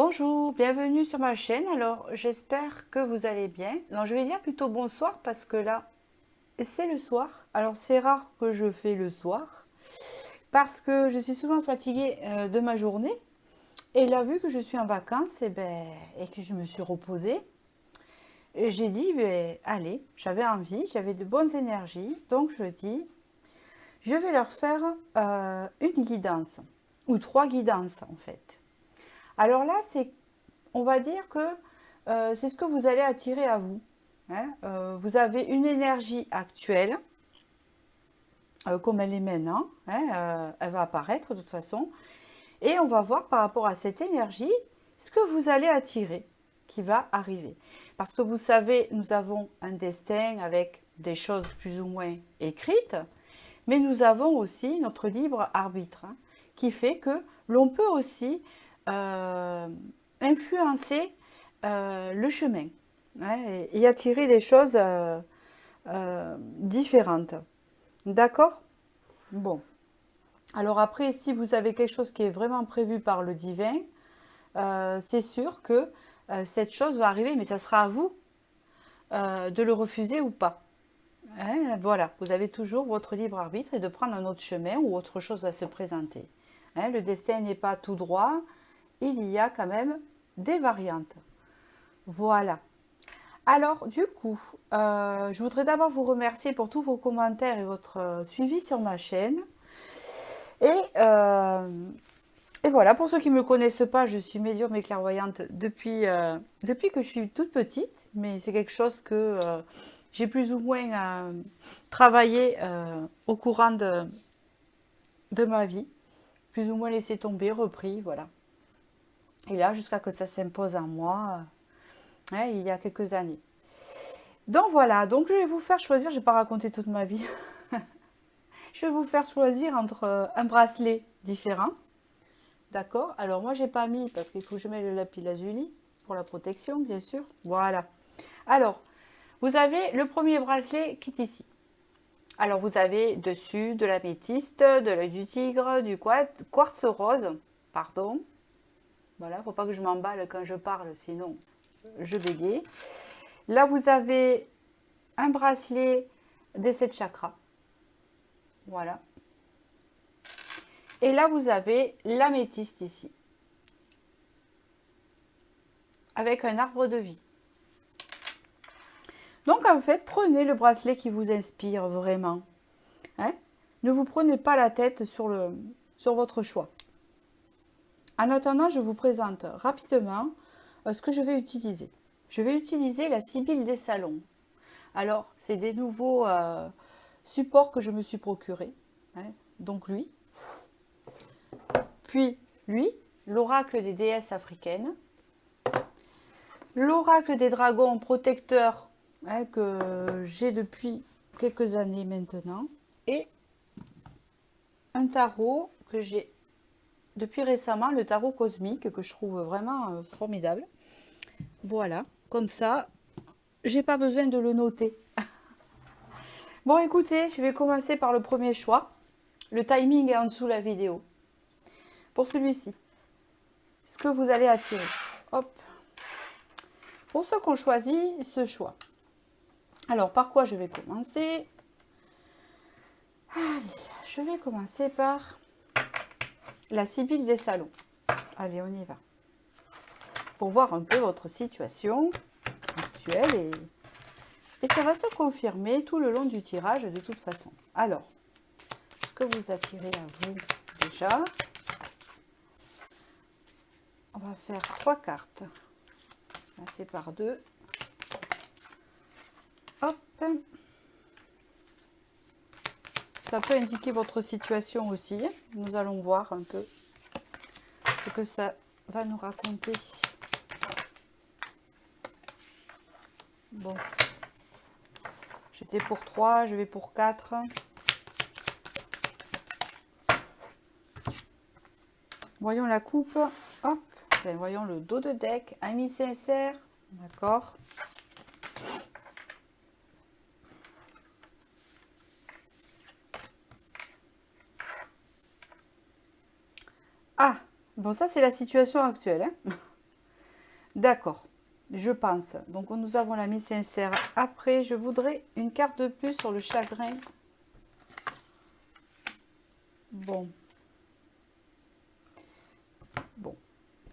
Bonjour, bienvenue sur ma chaîne. Alors, j'espère que vous allez bien. Non, je vais dire plutôt bonsoir parce que là, c'est le soir. Alors, c'est rare que je fais le soir parce que je suis souvent fatiguée de ma journée. Et là, vu que je suis en vacances et que je me suis reposée, j'ai dit, allez, j'avais envie, j'avais de bonnes énergies. Donc, je dis, je vais leur faire une guidance ou trois guidances en fait. Alors là, on va dire que c'est ce que vous allez attirer à vous. Hein. Vous avez une énergie actuelle, comme elle est maintenant. Hein, elle va apparaître de toute façon. Et on va voir par rapport à cette énergie ce que vous allez attirer qui va arriver. Parce que vous savez, nous avons un destin avec des choses plus ou moins écrites, mais nous avons aussi notre libre arbitre, hein, qui fait que l'on peut aussi euh, influencer le chemin, hein, et attirer des choses différentes. D'accord? Bon. Alors après, si vous avez quelque chose qui est vraiment prévu par le divin, c'est sûr que cette chose va arriver, mais ça sera à vous de le refuser ou pas. Hein, voilà, vous avez toujours votre libre arbitre et de prendre un autre chemin ou autre chose va se présenter. Hein, le destin n'est pas tout droit, il y a quand même des variantes. Voilà. Alors, du coup, je voudrais d'abord vous remercier pour tous vos commentaires et votre suivi sur ma chaîne. Et, euh, et voilà, pour ceux qui ne me connaissent pas, je suis médium et clairvoyante depuis que je suis toute petite, mais c'est quelque chose que j'ai plus ou moins travaillé au courant de ma vie, plus ou moins laissé tomber, repris, voilà. Et là, jusqu'à que ça s'impose en moi, hein, il y a quelques années. Donc voilà, donc je vais vous faire choisir, je ne vais pas raconter toute ma vie, je vais vous faire choisir entre un bracelet différent. D'accord. Alors moi j'ai pas mis parce qu'il faut que je mette le lapis lazuli pour la protection bien sûr. Voilà. Alors vous avez le premier bracelet qui est ici. Alors vous avez dessus de l'améthyste, de l'œil du tigre, du quartz rose. Pardon. Voilà, faut pas que je m'emballe quand je parle sinon je bégaye. Là vous avez un bracelet des 7 chakras. Voilà. Et là vous avez l'améthyste ici. Avec un arbre de vie. Donc en fait, prenez le bracelet qui vous inspire vraiment. Hein. Ne vous prenez pas la tête sur votre choix. En attendant, je vous présente rapidement ce que je vais utiliser. Je vais utiliser la Sibylle des salons. Alors, c'est des nouveaux supports que je me suis procurés. Hein. Donc lui, puis lui, l'oracle des déesses africaines, l'oracle des dragons protecteurs, hein, que j'ai depuis quelques années maintenant, et un tarot que j'ai depuis récemment, le tarot cosmique, que je trouve vraiment formidable. Voilà, comme ça, j'ai pas besoin de le noter. Bon, écoutez, je vais commencer par le premier choix. Le timing est en dessous de la vidéo. Pour celui-ci, ce que vous allez attirer. Hop. Pour ceux qui ont choisi ce choix. Alors, par quoi je vais commencer? Allez, je vais commencer par la Sibylle des salons. Allez, on y va. Pour voir un peu votre situation actuelle et ça va se confirmer tout le long du tirage de toute façon. Alors, ce que vous attirez à vous déjà, on va faire 3 cartes. C'est par 2. Hop. Ça peut indiquer votre situation aussi. Nous allons voir un peu ce que ça va nous raconter. Bon. J'étais pour 3, je vais pour 4. Voyons la coupe. Hop. Enfin, voyons le dos de deck. Ami sincère. D'accord. Ah. Bon, ça, c'est la situation actuelle. Hein. D'accord, je pense. Donc nous avons l'ami sincère. Après, je voudrais une carte de plus sur le chagrin. Bon. Bon,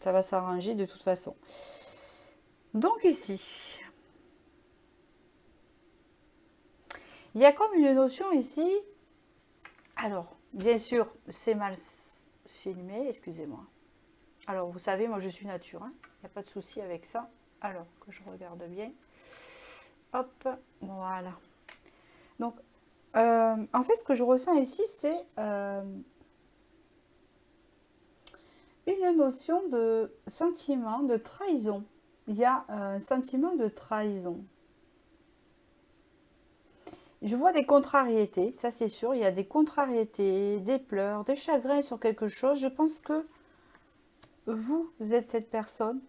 ça va s'arranger de toute façon. Donc ici, il y a comme une notion ici. Alors, bien sûr, c'est mal filmé, excusez-moi. Alors, vous savez, moi je suis nature, hein. Il n'y a pas de souci avec ça. Alors, que je regarde bien. Hop, voilà. Donc, en fait, ce que je ressens ici, c'est une notion de sentiment de trahison. Il y a un sentiment de trahison. Je vois des contrariétés, ça c'est sûr. Il y a des contrariétés, des pleurs, des chagrins sur quelque chose. Je pense que vous êtes cette personne.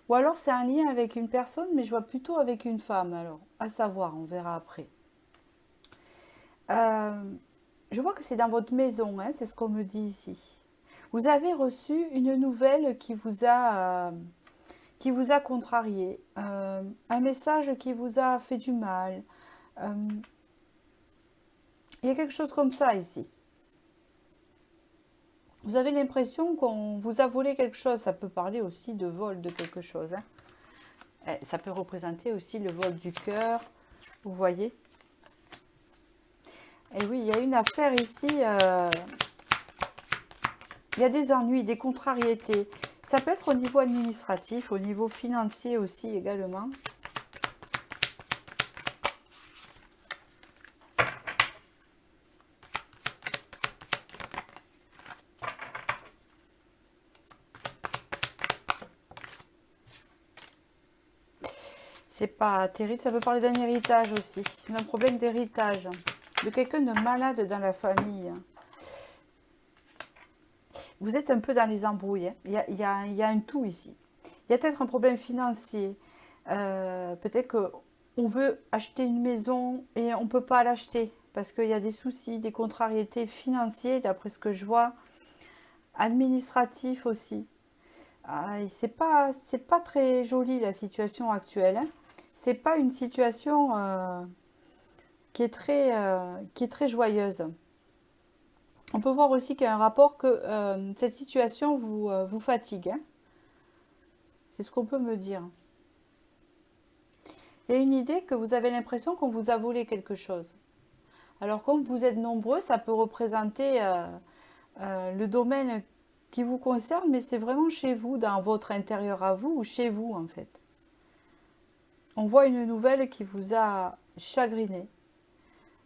Ou alors c'est un lien avec une personne, mais je vois plutôt avec une femme. Alors, à savoir, on verra après. Je vois que c'est dans votre maison, hein, c'est ce qu'on me dit ici. Vous avez reçu une nouvelle qui vous a contrarié, un message qui vous a fait du mal. Euh, il y a quelque chose comme ça ici. Vous avez l'impression qu'on vous a volé quelque chose. Ça peut parler aussi de vol de quelque chose, hein. Ça peut représenter aussi le vol du cœur. Vous voyez? Et oui, il y a une affaire ici. Il y a des ennuis, des contrariétés. Ça peut être au niveau administratif, au niveau financier aussi également. C'est pas terrible, ça peut parler d'un héritage aussi, d'un problème d'héritage, de quelqu'un de malade dans la famille. Vous êtes un peu dans les embrouilles, hein. Il y a un tout ici. Il y a peut-être un problème financier. Peut-être qu'on veut acheter une maison et on ne peut pas l'acheter parce qu'il y a des soucis, des contrariétés financières, d'après ce que je vois, administratifs aussi. Ah, c'est pas très joli la situation actuelle, hein. C'est pas une situation qui est très joyeuse. On peut voir aussi qu'il y a un rapport que cette situation vous fatigue, hein. C'est ce qu'on peut me dire. Il y a une idée que vous avez l'impression qu'on vous a volé quelque chose. Alors comme vous êtes nombreux, ça peut représenter le domaine qui vous concerne, mais c'est vraiment chez vous, dans votre intérieur à vous, ou chez vous en fait. On voit une nouvelle qui vous a chagriné,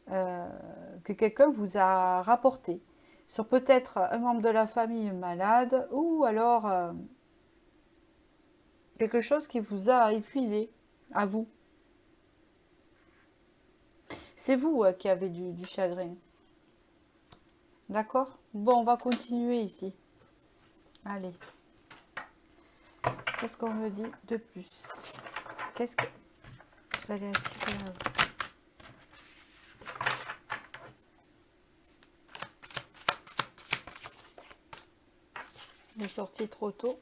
que quelqu'un vous a rapporté, sur peut-être un membre de la famille malade, ou alors quelque chose qui vous a épuisé, à vous. C'est vous qui avez du chagrin. D'accord? Bon, on va continuer ici. Allez. Qu'est-ce qu'on me dit de plus? Qu'est-ce que vous allez attirer à vous? Il est sorti trop tôt.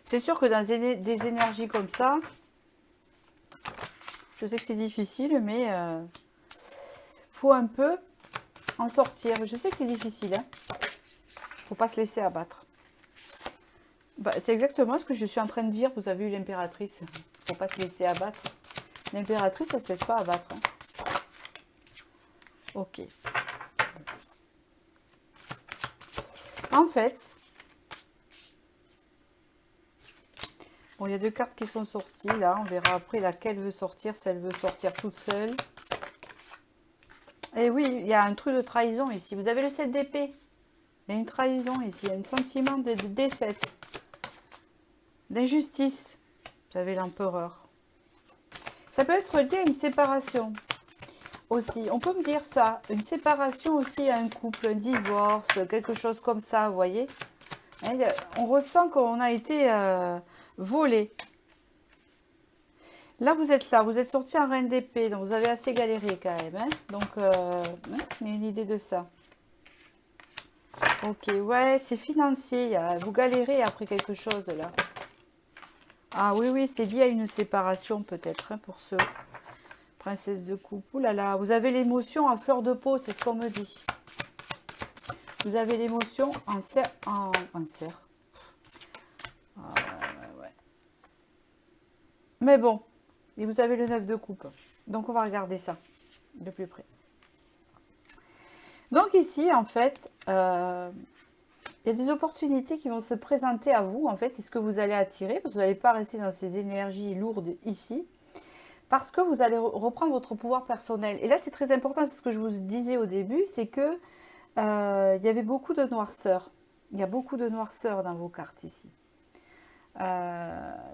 C'est sûr que dans des énergies comme ça, je sais que c'est difficile, mais faut un peu en sortir. Je sais que c'est difficile, hein. Faut pas se laisser abattre. Bah, c'est exactement ce que je suis en train de dire. Vous avez eu l'impératrice. Faut pas se laisser abattre. L'impératrice, elle se laisse pas abattre, hein. Ok. En fait, bon, il y a deux cartes qui sont sorties là. On verra après laquelle veut sortir, si elle veut sortir toute seule. Et oui, il y a un truc de trahison ici. Vous avez le 7 d'épée. Il y a une trahison ici. Il y a un sentiment de défaite, d'injustice. Vous avez l'empereur. Ça peut être lié à une séparation aussi. On peut me dire ça. Une séparation aussi à un couple, un divorce, quelque chose comme ça, vous voyez. On ressent qu'on a été volé. Là, vous êtes là, vous êtes sorti en reine d'épée, donc vous avez assez galéré quand même. Hein. Donc, on a une idée de ça. Ok, ouais, c'est financier. Vous galérez après quelque chose là. Ah oui, oui, c'est lié à une séparation peut-être hein, pour ce princesse de coupe. Ouh là là, vous avez l'émotion à fleur de peau, c'est ce qu'on me dit. Vous avez l'émotion en serre. En serre. Ah, ouais, ouais. Mais bon, et vous avez le 9 de coupe. Donc on va regarder ça de plus près. Donc ici, en fait, il y a des opportunités qui vont se présenter à vous. En fait, c'est ce que vous allez attirer, parce que vous n'allez pas rester dans ces énergies lourdes ici, parce que vous allez reprendre votre pouvoir personnel. Et là, c'est très important, c'est ce que je vous disais au début, c'est que il y avait beaucoup de noirceur. Il y a beaucoup de noirceur dans vos cartes ici.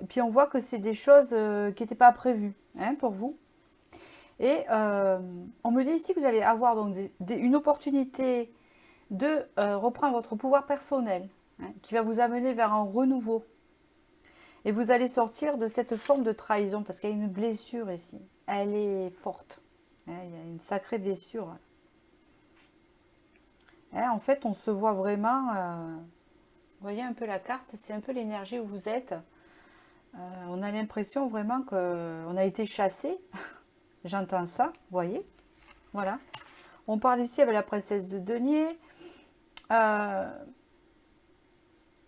Puis on voit que c'est des choses qui n'étaient pas prévues hein, pour vous. Et on me dit ici que vous allez avoir donc une opportunité de reprendre votre pouvoir personnel, hein, qui va vous amener vers un renouveau. Et vous allez sortir de cette forme de trahison, parce qu'il y a une blessure ici. Elle est forte. Hein, il y a une sacrée blessure. Hein, en fait, on se voit vraiment... vous voyez un peu la carte, c'est un peu l'énergie où vous êtes. On a l'impression vraiment qu'on a été chassé. J'entends ça, vous voyez. Voilà. On parle ici avec la princesse de denier.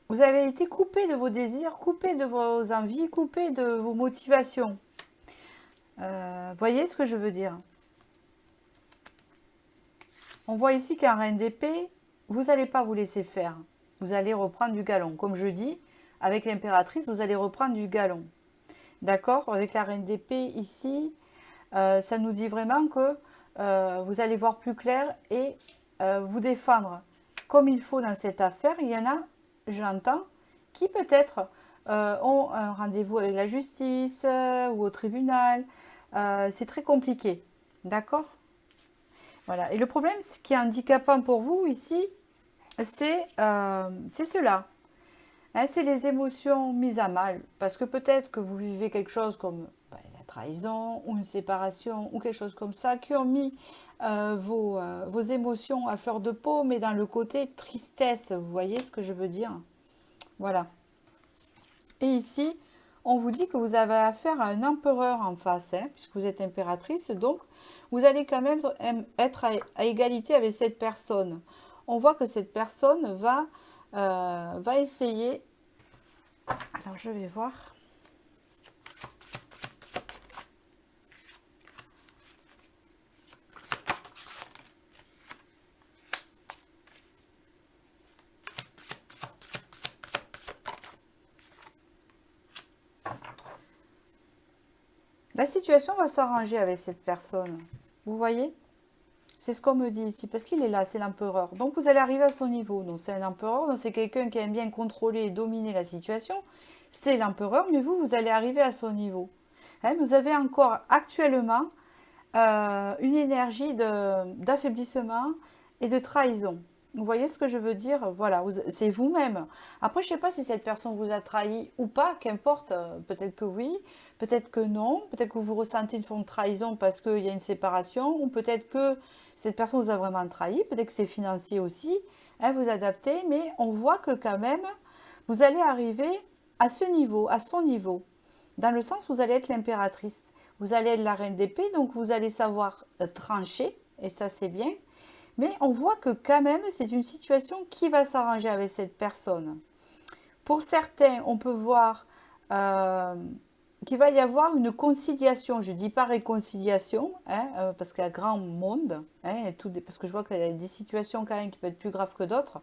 Vous avez été coupé de vos désirs, coupé de vos envies, coupé de vos motivations. Voyez ce que je veux dire? On voit ici qu'un reine d'épée, vous n'allez pas vous laisser faire. Vous allez reprendre du galon. Comme je dis, avec l'impératrice, vous allez reprendre du galon. D'accord? Avec la reine d'épée ici, ça nous dit vraiment que vous allez voir plus clair et vous défendre comme il faut dans cette affaire. Il y en a, j'entends, qui peut-être ont un rendez-vous avec la justice ou au tribunal. C'est très compliqué. D'accord? Voilà. Et le problème, ce qui est handicapant pour vous ici, c'est cela. Hein, c'est les émotions mises à mal. Parce que peut-être que vous vivez quelque chose comme la trahison ou une séparation ou quelque chose comme ça qui ont mis vos émotions à fleur de peau, mais dans le côté tristesse. Vous voyez ce que je veux dire? Voilà. Et ici, on vous dit que vous avez affaire à un empereur en face, hein, puisque vous êtes impératrice. Donc, vous allez quand même être à égalité avec cette personne. On voit que cette personne va essayer... Alors, je vais voir. La situation va s'arranger avec cette personne. Vous voyez? C'est ce qu'on me dit ici, parce qu'il est là, c'est l'empereur. Donc vous allez arriver à son niveau. Donc c'est un empereur, donc c'est quelqu'un qui aime bien contrôler et dominer la situation. C'est l'empereur, mais vous allez arriver à son niveau. Hein, vous avez encore actuellement une énergie d'affaiblissement et de trahison. Vous voyez ce que je veux dire? Voilà, c'est vous-même. Après, je ne sais pas si cette personne vous a trahi ou pas, qu'importe. Peut-être que oui, peut-être que non. Peut-être que vous ressentez une forme de trahison parce qu'il y a une séparation, ou peut-être que cette personne vous a vraiment trahi. Peut-être que c'est financier aussi. Hein, vous adaptez, mais on voit que quand même, vous allez arriver à ce niveau, à son niveau. Dans le sens où vous allez être l'impératrice. Vous allez être la reine d'épée, donc vous allez savoir trancher, et ça c'est bien. Mais on voit que quand même, c'est une situation qui va s'arranger avec cette personne. Pour certains, on peut voir qu'il va y avoir une conciliation. Je ne dis pas réconciliation, hein, parce qu'il y a grand monde, hein, parce que je vois qu'il y a des situations quand même qui peuvent être plus graves que d'autres.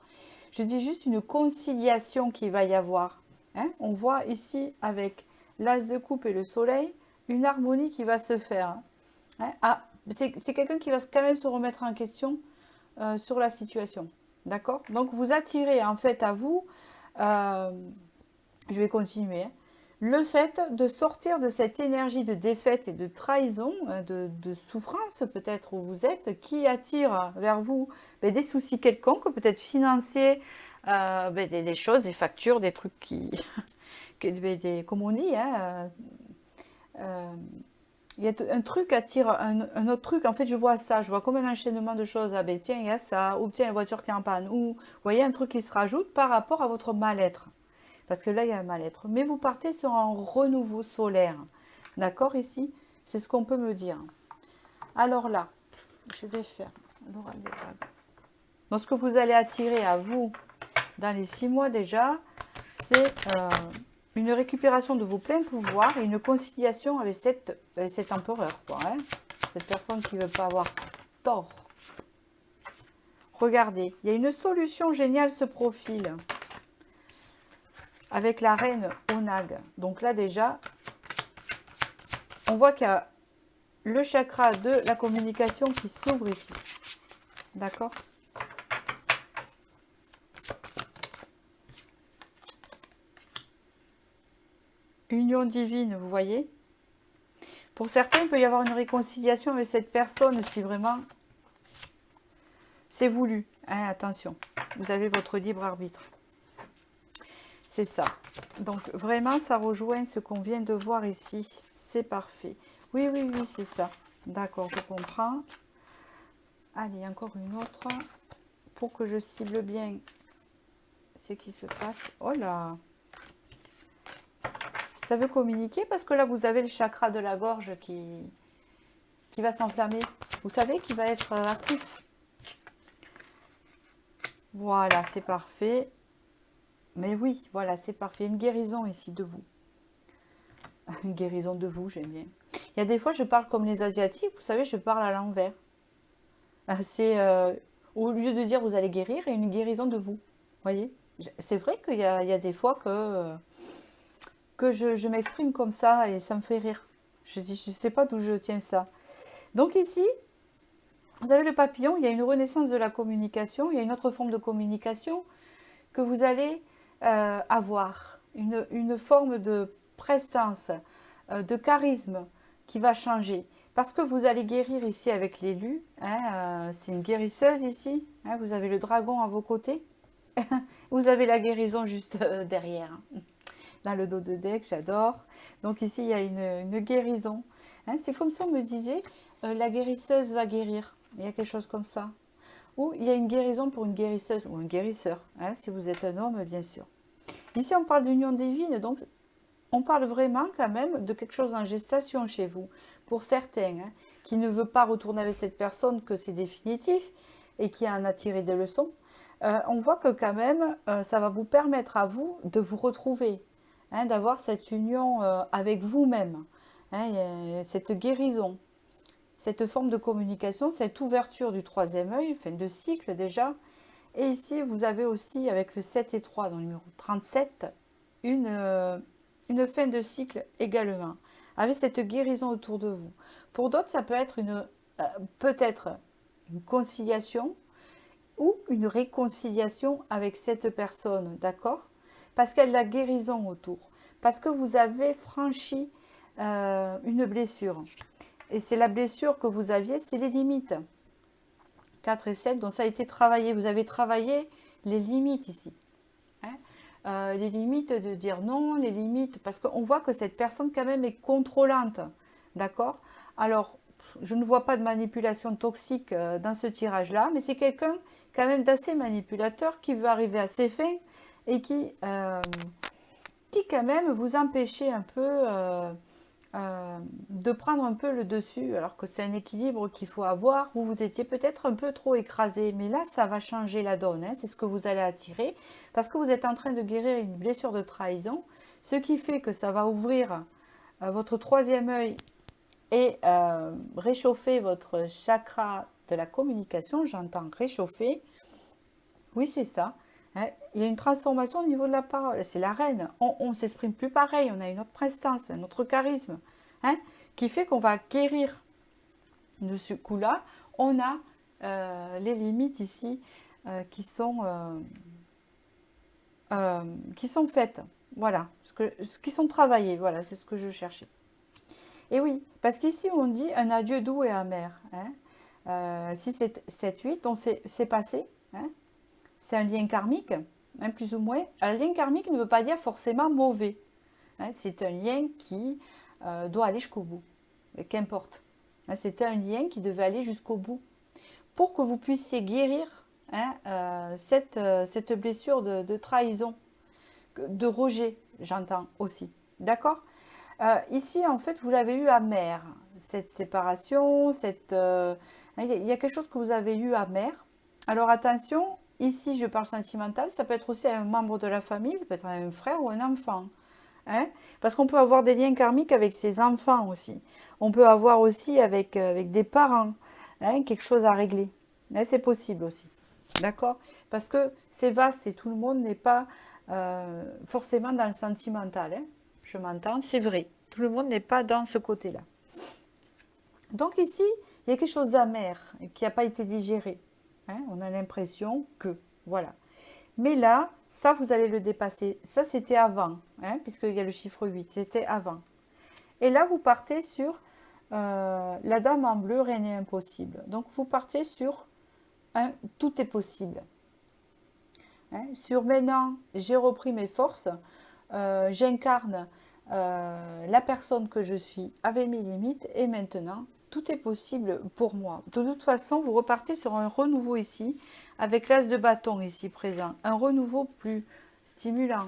Je dis juste une conciliation qu'il va y avoir. Hein. On voit ici avec l'as de coupe et le soleil, une harmonie qui va se faire. Hein. Ah, c'est quelqu'un qui va quand même se remettre en question sur la situation. D'accord? Donc vous attirez en fait à vous, je vais continuer, hein, le fait de sortir de cette énergie de défaite et de trahison, de souffrance peut-être où vous êtes, qui attire vers vous des soucis quelconques, peut-être financiers, des choses, des factures, des trucs qui, comme on dit, hein, euh, il y a un truc attire un autre truc. En fait, je vois ça. Je vois comme un enchaînement de choses. Ah ben tiens, il y a ça. Ou tiens, une voiture qui est en panne. Ou, vous voyez, un truc qui se rajoute par rapport à votre mal-être. Parce que là, il y a un mal-être. Mais vous partez sur un renouveau solaire. D'accord, ici? C'est ce qu'on peut me dire. Alors là, je vais faire l'oral des dragons. Donc, ce que vous allez attirer à vous dans les 6 mois déjà, c'est une récupération de vos pleins pouvoirs et une conciliation avec cet empereur, quoi, hein, cette personne qui ne veut pas avoir tort. Regardez, il y a une solution géniale se profile avec la reine Onag. Donc là déjà, on voit qu'il y a le chakra de la communication qui s'ouvre ici. D'accord? Union divine, vous voyez? Pour certains, il peut y avoir une réconciliation avec cette personne si vraiment c'est voulu. Hein, attention, vous avez votre libre arbitre. C'est ça. Donc vraiment, ça rejoint ce qu'on vient de voir ici. C'est parfait. Oui, oui, oui, c'est ça. D'accord, je comprends. Allez, encore une autre. Pour que je cible bien ce qui se passe. Oh là! Ça veut communiquer parce que là, vous avez le chakra de la gorge qui va s'enflammer. Vous savez, qui va être actif. Voilà, c'est parfait. Mais oui, voilà, c'est parfait. Une guérison ici de vous. Une guérison de vous, j'aime bien. Il y a des fois, je parle comme les Asiatiques. Vous savez, je parle à l'envers. C'est au lieu de dire vous allez guérir, il y a une guérison de vous. Vous voyez? C'est vrai qu'il y a des fois que je m'exprime comme ça et ça me fait rire. Je ne sais pas d'où je tiens ça. Donc ici, vous avez le papillon, il y a une renaissance de la communication, il y a une autre forme de communication que vous allez avoir, une forme de prestance, de charisme qui va changer. Parce que vous allez guérir ici avec l'élu, hein, c'est une guérisseuse ici, hein, vous avez le dragon à vos côtés, vous avez la guérison juste derrière, hein, dans le dos de deck, j'adore. Donc ici, il y a une guérison. Hein, c'est comme si on me disait, la guérisseuse va guérir, il y a quelque chose comme ça. Ou il y a une guérison pour une guérisseuse ou un guérisseur, hein, si vous êtes un homme, bien sûr. Ici, on parle d'union divine, donc on parle vraiment quand même de quelque chose en gestation chez vous. Pour certains, hein, qui ne veut pas retourner avec cette personne, que c'est définitif, et qui en a tiré des leçons, on voit que quand même, ça va vous permettre à vous de vous retrouver, hein, d'avoir cette union avec vous-même, hein, cette guérison, cette forme de communication, cette ouverture du troisième œil, fin de cycle déjà. Et ici, vous avez aussi, avec le 7 et 3 dans le numéro 37, une fin de cycle également, avec cette guérison autour de vous. Pour d'autres, ça peut être peut-être une conciliation ou une réconciliation avec cette personne, d'accord? Parce qu'il y a de la guérison autour, parce que vous avez franchi une blessure. Et c'est la blessure que vous aviez, c'est les limites. 4 et 7, donc ça a été travaillé. Vous avez travaillé les limites ici. Hein, les limites de dire non, les limites, parce qu'on voit que cette personne quand même est contrôlante. D'accord? Alors, je ne vois pas de manipulation toxique dans ce tirage-là, mais c'est quelqu'un quand même d'assez manipulateur qui veut arriver à ses fins et qui quand même vous empêcher un peu de prendre un peu le dessus, alors que c'est un équilibre qu'il faut avoir. Vous étiez peut-être un peu trop écrasé, mais là, ça va changer la donne. Hein, c'est ce que vous allez attirer, parce que vous êtes en train de guérir une blessure de trahison, ce qui fait que ça va ouvrir votre troisième œil et réchauffer votre chakra de la communication. J'entends réchauffer. Oui, c'est ça. Hein, il y a une transformation au niveau de la parole. C'est la reine. On ne s'exprime plus pareil. On a une autre prestance, un autre charisme, hein, qui fait qu'on va guérir de ce coup-là. On a les limites ici qui sont faites. Voilà, qui sont travaillées. Voilà, c'est ce que je cherchais. Et oui, parce qu'ici, on dit un adieu doux et amer. Hein. Si c'est 7-8, donc c'est passé. Hein. C'est un lien karmique, hein, plus ou moins. Un lien karmique ne veut pas dire forcément mauvais. Hein, c'est un lien qui doit aller jusqu'au bout. Et qu'importe. Hein, c'était un lien qui devait aller jusqu'au bout pour que vous puissiez guérir hein, cette blessure de trahison, de rejet, j'entends aussi. D'accord. Ici, en fait, vous l'avez eu amer, cette séparation, il y a quelque chose que vous avez eu amer. Alors attention, ici, je parle sentimental, ça peut être aussi un membre de la famille, ça peut être un frère ou un enfant. Hein, parce qu'on peut avoir des liens karmiques avec ses enfants aussi. On peut avoir aussi avec des parents, hein, quelque chose à régler. Hein, c'est possible aussi. D'accord. Parce que c'est vaste et tout le monde n'est pas forcément dans le sentimental. Hein. Je m'entends, c'est vrai. Tout le monde n'est pas dans ce côté-là. Donc ici, il y a quelque chose d'amer qui n'a pas été digéré. Hein. On a l'impression que, voilà. Mais là, ça, vous allez le dépasser. Ça, c'était avant, hein, puisqu'il y a le chiffre 8. C'était avant. Et là, vous partez sur la dame en bleu, rien n'est impossible. Donc, vous partez sur un tout est possible. Hein, sur maintenant, j'ai repris mes forces. J'incarne la personne que je suis avec mes limites. Et maintenant, tout est possible pour moi. De toute façon, vous repartez sur un renouveau ici, avec l'as de bâton ici présent. Un renouveau plus stimulant.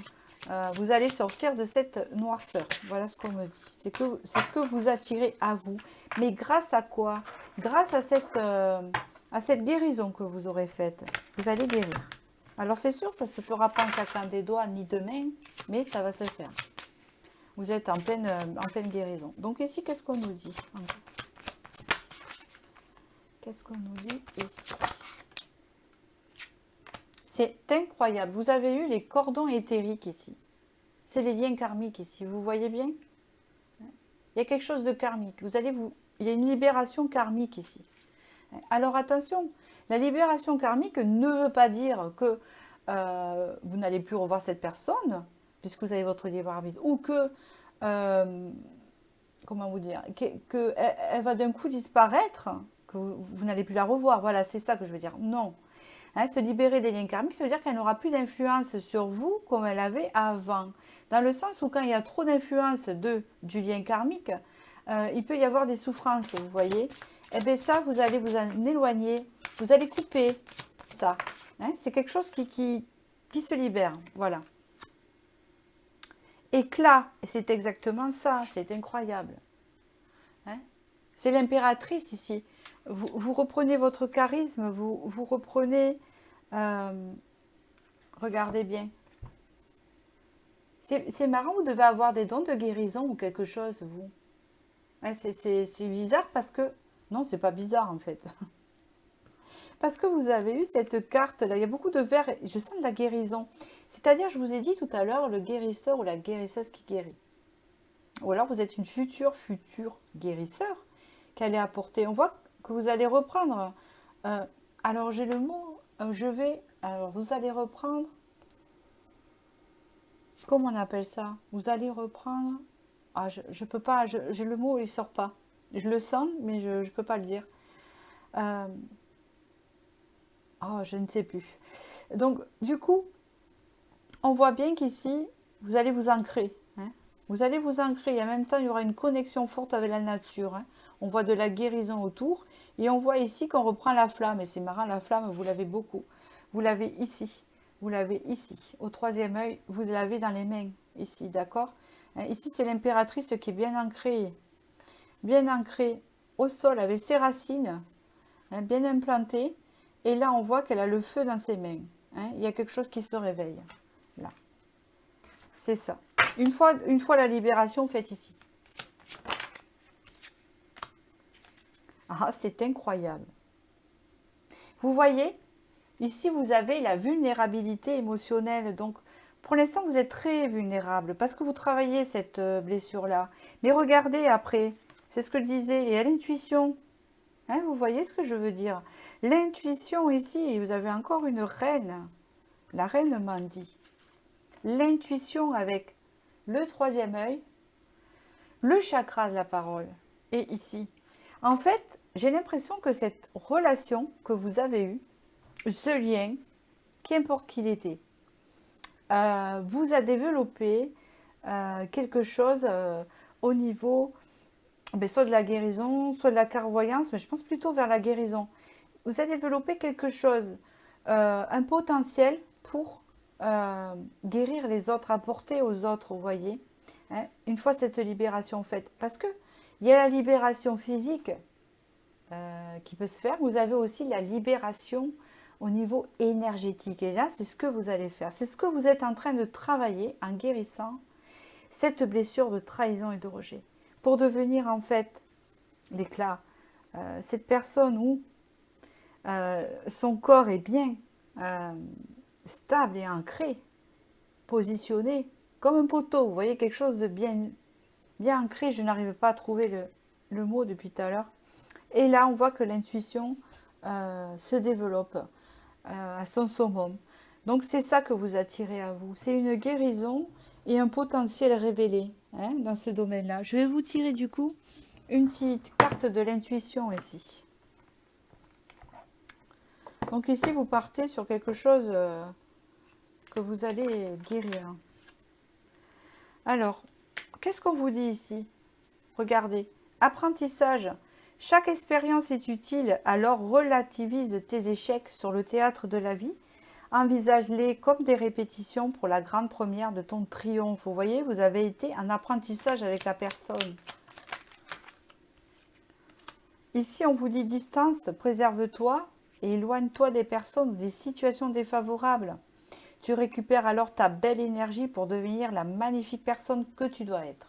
Vous allez sortir de cette noirceur. Voilà ce qu'on me dit. C'est ce que vous attirez à vous. Mais grâce à quoi? Grâce à cette guérison que vous aurez faite. Vous allez guérir. Alors c'est sûr, ça ne se fera pas en claquant des doigts ni demain, mais ça va se faire. Vous êtes en pleine guérison. Donc ici, qu'est-ce qu'on nous dit? Qu'est-ce qu'on nous dit ici? C'est incroyable. Vous avez eu les cordons éthériques ici. C'est les liens karmiques ici. Vous voyez bien? Il y a quelque chose de karmique. Il y a une libération karmique ici. Alors attention, la libération karmique ne veut pas dire que vous n'allez plus revoir cette personne, puisque vous avez votre libre arbitre, ou que, comment vous dire, qu'elle va d'un coup disparaître, que vous n'allez plus la revoir. Voilà, c'est ça que je veux dire. Non. Hein, se libérer des liens karmiques, ça veut dire qu'elle n'aura plus d'influence sur vous comme elle avait avant. Dans le sens où quand il y a trop d'influence du lien karmique, il peut y avoir des souffrances, vous voyez. Et bien ça, vous allez vous en éloigner, vous allez couper ça. Hein, c'est quelque chose qui se libère, voilà. Éclat, et c'est exactement ça, c'est incroyable. Hein, c'est l'impératrice ici. Vous reprenez votre charisme, vous reprenez... regardez bien. C'est marrant, vous devez avoir des dons de guérison ou quelque chose, vous. Ouais, c'est bizarre parce que... Non, c'est pas bizarre en fait. Parce que vous avez eu cette carte-là. Il y a beaucoup de verre. Je sens de la guérison. C'est-à-dire, je vous ai dit tout à l'heure, le guérisseur ou la guérisseuse qui guérit. Ou alors, vous êtes une future guérisseur qui allait apporter. On voit que vous allez reprendre. Alors, j'ai le mot. Alors, vous allez reprendre. Comment on appelle ça? Vous allez reprendre. Ah, je peux pas. J'ai le mot, il sort pas. Je le sens, mais je ne peux pas le dire. Oh, je ne sais plus. Donc, du coup, on voit bien qu'ici, vous allez vous ancrer. Hein. Vous allez vous ancrer. Et en même temps, il y aura une connexion forte avec la nature. Hein. On voit de la guérison autour. Et on voit ici qu'on reprend la flamme. Et c'est marrant, la flamme, vous l'avez beaucoup. Vous l'avez ici. Vous l'avez ici. Au troisième œil, vous l'avez dans les mains. Ici, d'accord? Hein, ici, c'est l'impératrice qui est bien ancrée. Bien ancrée au sol avec ses racines. Hein, bien implantée. Et là, on voit qu'elle a le feu dans ses mains. Hein. Il y a quelque chose qui se réveille. Là. C'est ça. Une fois la libération faite ici. Ah, c'est incroyable. Vous voyez, ici, vous avez la vulnérabilité émotionnelle. Donc, pour l'instant, vous êtes très vulnérable parce que vous travaillez cette blessure-là. Mais regardez après. C'est ce que je disais. Et à l'intuition. Hein, vous voyez ce que je veux dire? L'intuition ici, vous avez encore une reine. La reine m'en dit. L'intuition avec le troisième œil, le chakra de la parole. Et ici. En fait, j'ai l'impression que cette relation que vous avez eue, ce lien, qu'importe qu'il était, vous a développé quelque chose au niveau soit de la guérison, soit de la clairvoyance, mais je pense plutôt vers la guérison. Vous avez développé quelque chose, un potentiel pour guérir les autres, apporter aux autres, vous voyez. Hein, une fois cette libération faite. Parce que il y a la libération physique qui peut se faire. Vous avez aussi la libération au niveau énergétique. Et là, c'est ce que vous allez faire. C'est ce que vous êtes en train de travailler en guérissant cette blessure de trahison et de rejet. Pour devenir en fait l'éclat, cette personne où son corps est bien stable et ancré, positionné comme un poteau. Vous voyez, quelque chose de bien, bien ancré. Je n'arrive pas à trouver le mot depuis tout à l'heure. Et là, on voit que l'intuition se développe à son summum. Donc, c'est ça que vous attirez à vous. C'est une guérison et un potentiel révélé hein, dans ce domaine-là. Je vais vous tirer du coup une petite carte de l'intuition ici. Donc ici, vous partez sur quelque chose que vous allez guérir. Alors, qu'est-ce qu'on vous dit ici? Regardez, apprentissage. Chaque expérience est utile, alors relativise tes échecs sur le théâtre de la vie. Envisage-les comme des répétitions pour la grande première de ton triomphe. Vous voyez, vous avez été en apprentissage avec la personne. Ici, on vous dit distance, préserve-toi et éloigne-toi des personnes ou des situations défavorables. Tu récupères alors ta belle énergie pour devenir la magnifique personne que tu dois être.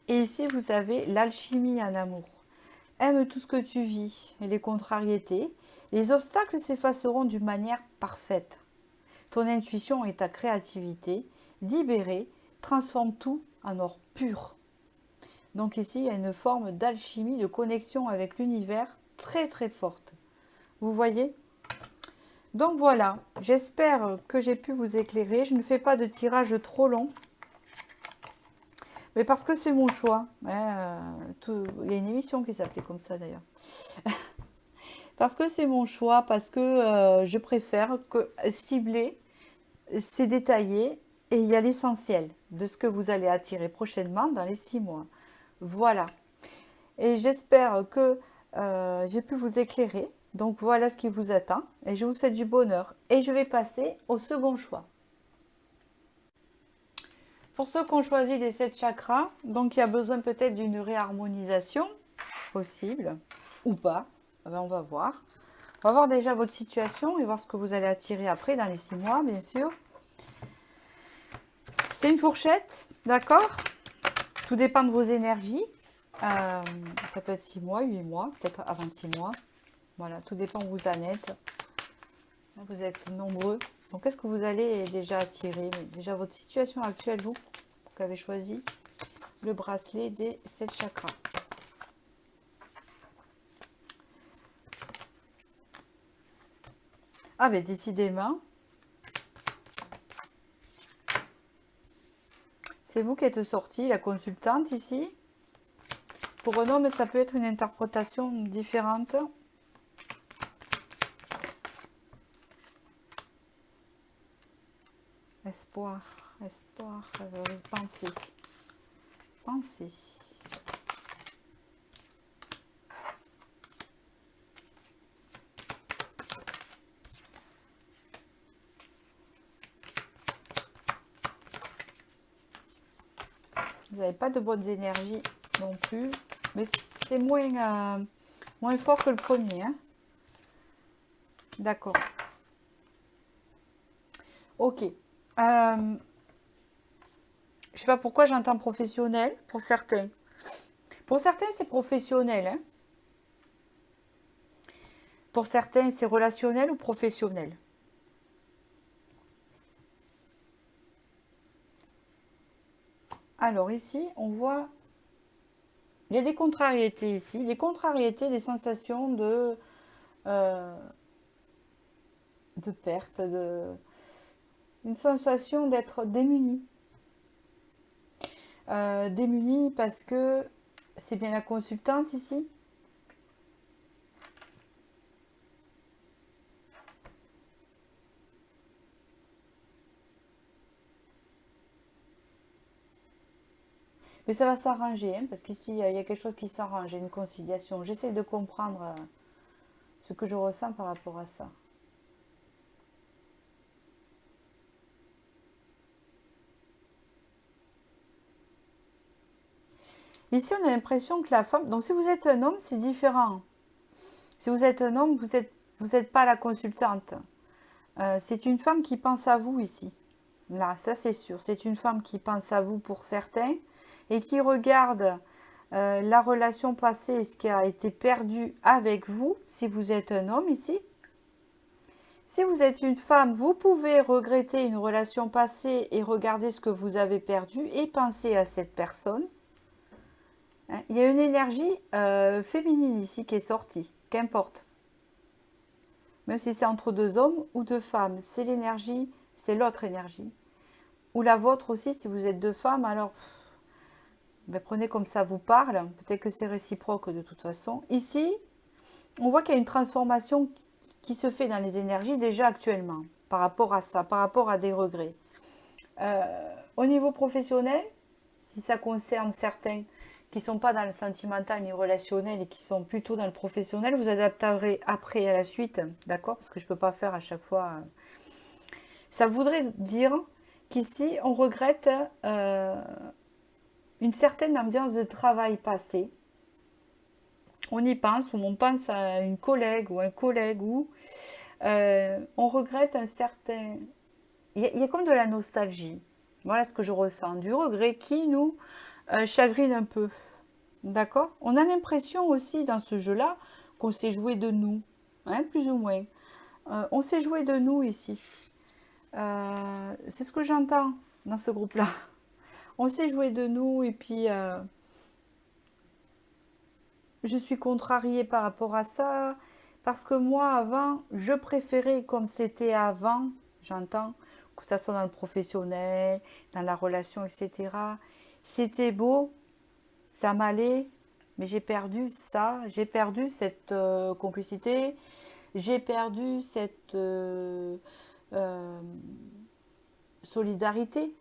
Et ici, vous avez l'alchimie en amour. Aime tout ce que tu vis et les contrariétés. Les obstacles s'effaceront d'une manière parfaite. Ton intuition et ta créativité, libérée, transforment tout en or pur. Donc ici, il y a une forme d'alchimie, de connexion avec l'univers très très forte. Vous voyez? Donc voilà, j'espère que j'ai pu vous éclairer. Je ne fais pas de tirage trop long. Mais parce que c'est mon choix. Hein, il y a une émission qui s'appelait comme ça d'ailleurs. Parce que c'est mon choix, parce que je préfère cibler, c'est détaillé et il y a l'essentiel de ce que vous allez attirer prochainement dans les 6 mois. Voilà. Et j'espère que j'ai pu vous éclairer. Donc voilà ce qui vous attend. Et je vous souhaite du bonheur. Et je vais passer au second choix. Pour ceux qui ont choisi les 7 chakras, donc il y a besoin peut-être d'une réharmonisation possible ou pas. Ben, on va voir. On va voir déjà votre situation et voir ce que vous allez attirer après dans les 6 mois, bien sûr. C'est une fourchette, d'accord? Tout dépend de vos énergies. Ça peut être 6 mois, 8 mois, peut-être avant 6 mois. Voilà, tout dépend où vous en êtes. Vous êtes nombreux. Donc, qu'est-ce que vous allez déjà attirer? Déjà, votre situation actuelle, vous avez choisi le bracelet des 7 chakras. Ah, ben décidément, c'est vous qui êtes sortie, la consultante ici. Pour un homme, ça peut être une interprétation différente. Espoir, espoir, pensée, pensée. Vous n'avez pas de bonnes énergies non plus, mais c'est moins, moins fort que le premier. Hein. D'accord. Ok. Je sais pas pourquoi j'entends professionnel pour certains. Pour certains, c'est professionnel. Hein. Pour certains, c'est relationnel ou professionnel. Alors ici, on voit, il y a des contrariétés ici, des contrariétés, des sensations de perte, une sensation d'être démuni. Démuni parce que c'est bien la consultante ici. Mais ça va s'arranger, hein, parce qu'ici, il y a quelque chose qui s'arrange, il y a une conciliation. J'essaie de comprendre ce que je ressens par rapport à ça. Ici, on a l'impression que la femme... Donc, si vous êtes un homme, c'est différent. Si vous êtes un homme, vous êtes pas la consultante. C'est une femme qui pense à vous ici. Là, ça c'est sûr. C'est une femme qui pense à vous pour certains et qui regarde la relation passée et ce qui a été perdu avec vous, si vous êtes un homme ici. Si vous êtes une femme, vous pouvez regretter une relation passée et regarder ce que vous avez perdu et penser à cette personne. Hein, il y a une énergie féminine ici qui est sortie, qu'importe. Même si c'est entre deux hommes ou deux femmes, c'est l'énergie, c'est l'autre énergie. Ou la vôtre aussi, si vous êtes deux femmes, alors ben, prenez comme ça vous parle. Peut-être que c'est réciproque de toute façon. Ici, on voit qu'il y a une transformation qui se fait dans les énergies déjà actuellement, par rapport à ça, par rapport à des regrets. Au niveau professionnel, si ça concerne certains qui ne sont pas dans le sentimental ni relationnel et qui sont plutôt dans le professionnel, vous adapterez après à la suite, d'accord? Parce que je ne peux pas faire à chaque fois. Ça voudrait dire qu'ici, on regrette une certaine ambiance de travail passée. On y pense, ou on pense à une collègue ou un collègue, ou on regrette un certain... Il y a comme de la nostalgie. Voilà ce que je ressens, du regret qui nous chagrine un peu. D'accord? On a l'impression aussi dans ce jeu-là qu'on s'est joué de nous, hein, plus ou moins. On s'est joué de nous ici. C'est ce que j'entends dans ce groupe-là. On s'est joué de nous et puis je suis contrariée par rapport à ça parce que moi avant, je préférais comme c'était avant, j'entends, que ce soit dans le professionnel, dans la relation, etc. C'était beau, ça m'allait, mais j'ai perdu ça, j'ai perdu cette complicité, j'ai perdu cette solidarité.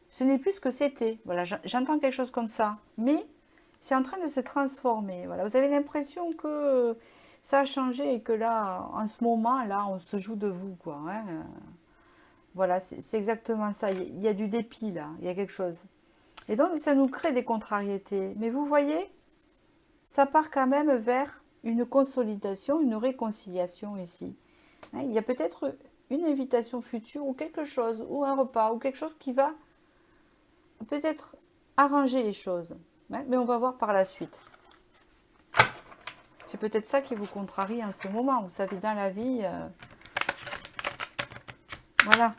Ce n'est plus ce que c'était. Voilà, j'entends quelque chose comme ça. Mais c'est en train de se transformer. Voilà, vous avez l'impression que ça a changé et que là, en ce moment, là, on se joue de vous, quoi. Hein. Voilà, c'est exactement ça. Il y a du dépit, là. Il y a quelque chose. Et donc, ça nous crée des contrariétés. Mais vous voyez, ça part quand même vers une consolidation, une réconciliation ici. Hein, il y a peut-être une invitation future ou quelque chose, ou un repas, ou quelque chose qui va peut-être arranger les choses. Hein, mais on va voir par la suite. C'est peut-être ça qui vous contrarie en ce moment. Vous savez, dans la vie, voilà,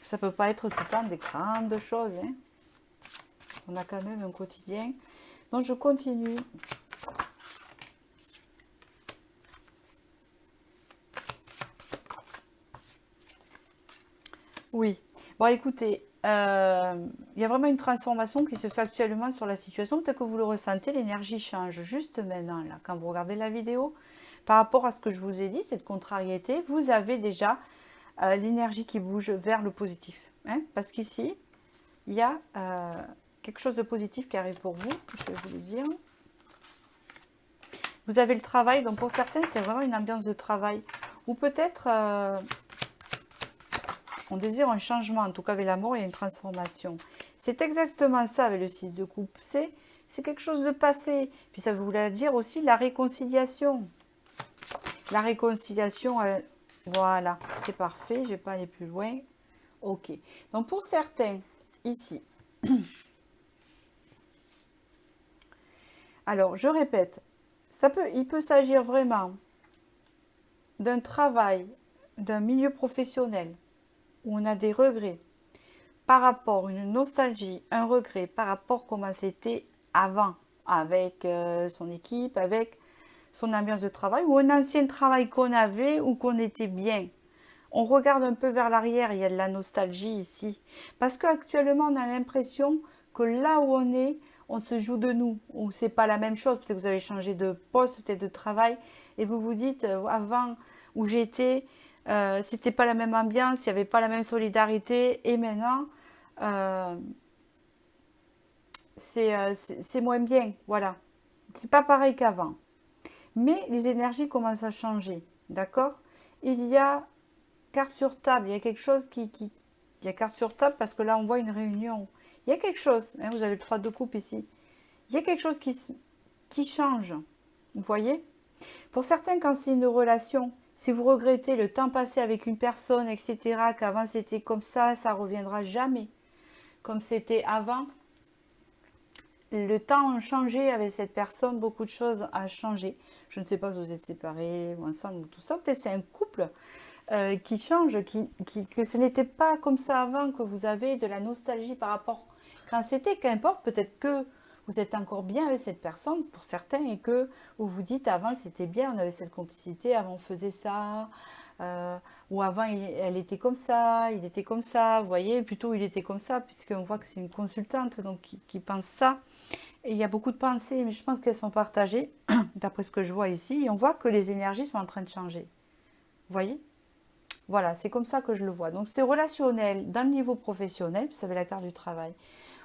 ça ne peut pas être tout le temps des grandes choses. Hein. On a quand même un quotidien. Donc, je continue. Oui. Bon, écoutez, il y a vraiment une transformation qui se fait actuellement sur la situation. Peut-être que vous le ressentez, l'énergie change juste maintenant, là, quand vous regardez la vidéo. Par rapport à ce que je vous ai dit, cette contrariété, vous avez déjà l'énergie qui bouge vers le positif. Hein, parce qu'ici, il y a quelque chose de positif qui arrive pour vous, je vais vous le dire. Vous avez le travail, donc pour certains, c'est vraiment une ambiance de travail. Ou peut-être... on désire un changement, en tout cas avec l'amour, il y a une transformation. C'est exactement ça avec le 6 de coupe. C'est quelque chose de passé. Puis ça voulait dire aussi la réconciliation. La réconciliation, voilà, c'est parfait, je ne vais pas aller plus loin. Ok. Donc pour certains, ici, alors je répète, il peut s'agir vraiment d'un travail, d'un milieu professionnel, où on a des regrets par rapport, une nostalgie, un regret par rapport à comment c'était avant, avec son équipe, avec son ambiance de travail, ou un ancien travail qu'on avait ou qu'on était bien. On regarde un peu vers l'arrière, il y a de la nostalgie ici. Parce qu'actuellement, on a l'impression que là où on se joue de nous, ou c'est pas la même chose. Peut-être que vous avez changé de poste, peut-être de travail, et vous vous dites, avant où j'étais, c'était pas la même ambiance, il n'y avait pas la même solidarité, et maintenant, c'est moins bien, voilà. C'est pas pareil qu'avant. Mais les énergies commencent à changer, d'accord? Il y a carte sur table, il y a quelque chose il y a carte sur table parce que là on voit une réunion. Il y a quelque chose, hein, vous avez le 3 de coupe ici. Il y a quelque chose qui change, vous voyez? Pour certains, quand c'est une relation, si vous regrettez le temps passé avec une personne, etc., qu'avant c'était comme ça reviendra jamais comme c'était avant. Le temps a changé avec cette personne, beaucoup de choses ont changé. Je ne sais pas si vous êtes séparés ou ensemble ou tout ça. Peut-être c'est un couple qui change, que ce n'était pas comme ça avant, que vous avez de la nostalgie par rapport quand c'était, qu'importe, peut-être que vous êtes encore bien avec cette personne pour certains et que vous vous dites avant c'était bien, on avait cette complicité, avant on faisait ça, euh, ou avant elle était comme ça, il était comme ça, vous voyez, plutôt il était comme ça, puisqu'on voit que c'est une consultante donc qui pense ça. Et il y a beaucoup de pensées, mais je pense qu'elles sont partagées, d'après ce que je vois ici, et on voit que les énergies sont en train de changer. Vous voyez? Voilà, c'est comme ça que je le vois. Donc c'est relationnel dans le niveau professionnel, vous savez la carte du travail,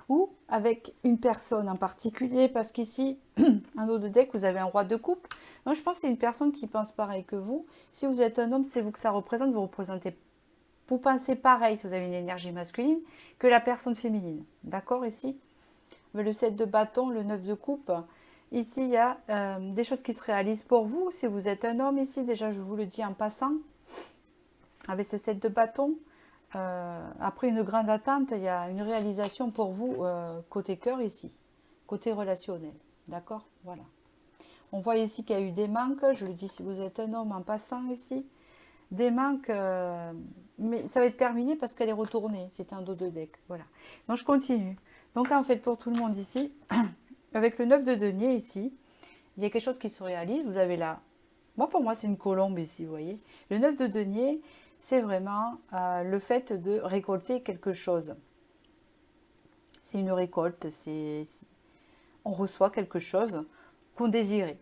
ou avec une personne en particulier, parce qu'ici, un autre deck, vous avez un roi de coupe. Donc je pense que c'est une personne qui pense pareil que vous. Si vous êtes un homme, c'est vous que ça représente, vous pensez pareil, si vous avez une énergie masculine, que la personne féminine. D'accord ici? Le 7 de bâton, le 9 de coupe. Ici, il y a des choses qui se réalisent pour vous. Si vous êtes un homme ici, déjà, je vous le dis en passant, avec ce 7 de bâton, après une grande attente, il y a une réalisation pour vous côté cœur ici, côté relationnel. D'accord? Voilà. On voit ici qu'il y a eu des manques. Je le dis si vous êtes un homme en passant ici. Des manques, mais ça va être terminé parce qu'elle est retournée. C'est un dos de deck. Voilà. Donc je continue. Donc en fait, pour tout le monde ici, avec le 9 de denier ici, il y a quelque chose qui se réalise. Vous avez là, moi pour moi c'est une colombe ici, vous voyez. Le 9 de denier, c'est vraiment le fait de récolter quelque chose. C'est une récolte, on reçoit quelque chose qu'on désirait.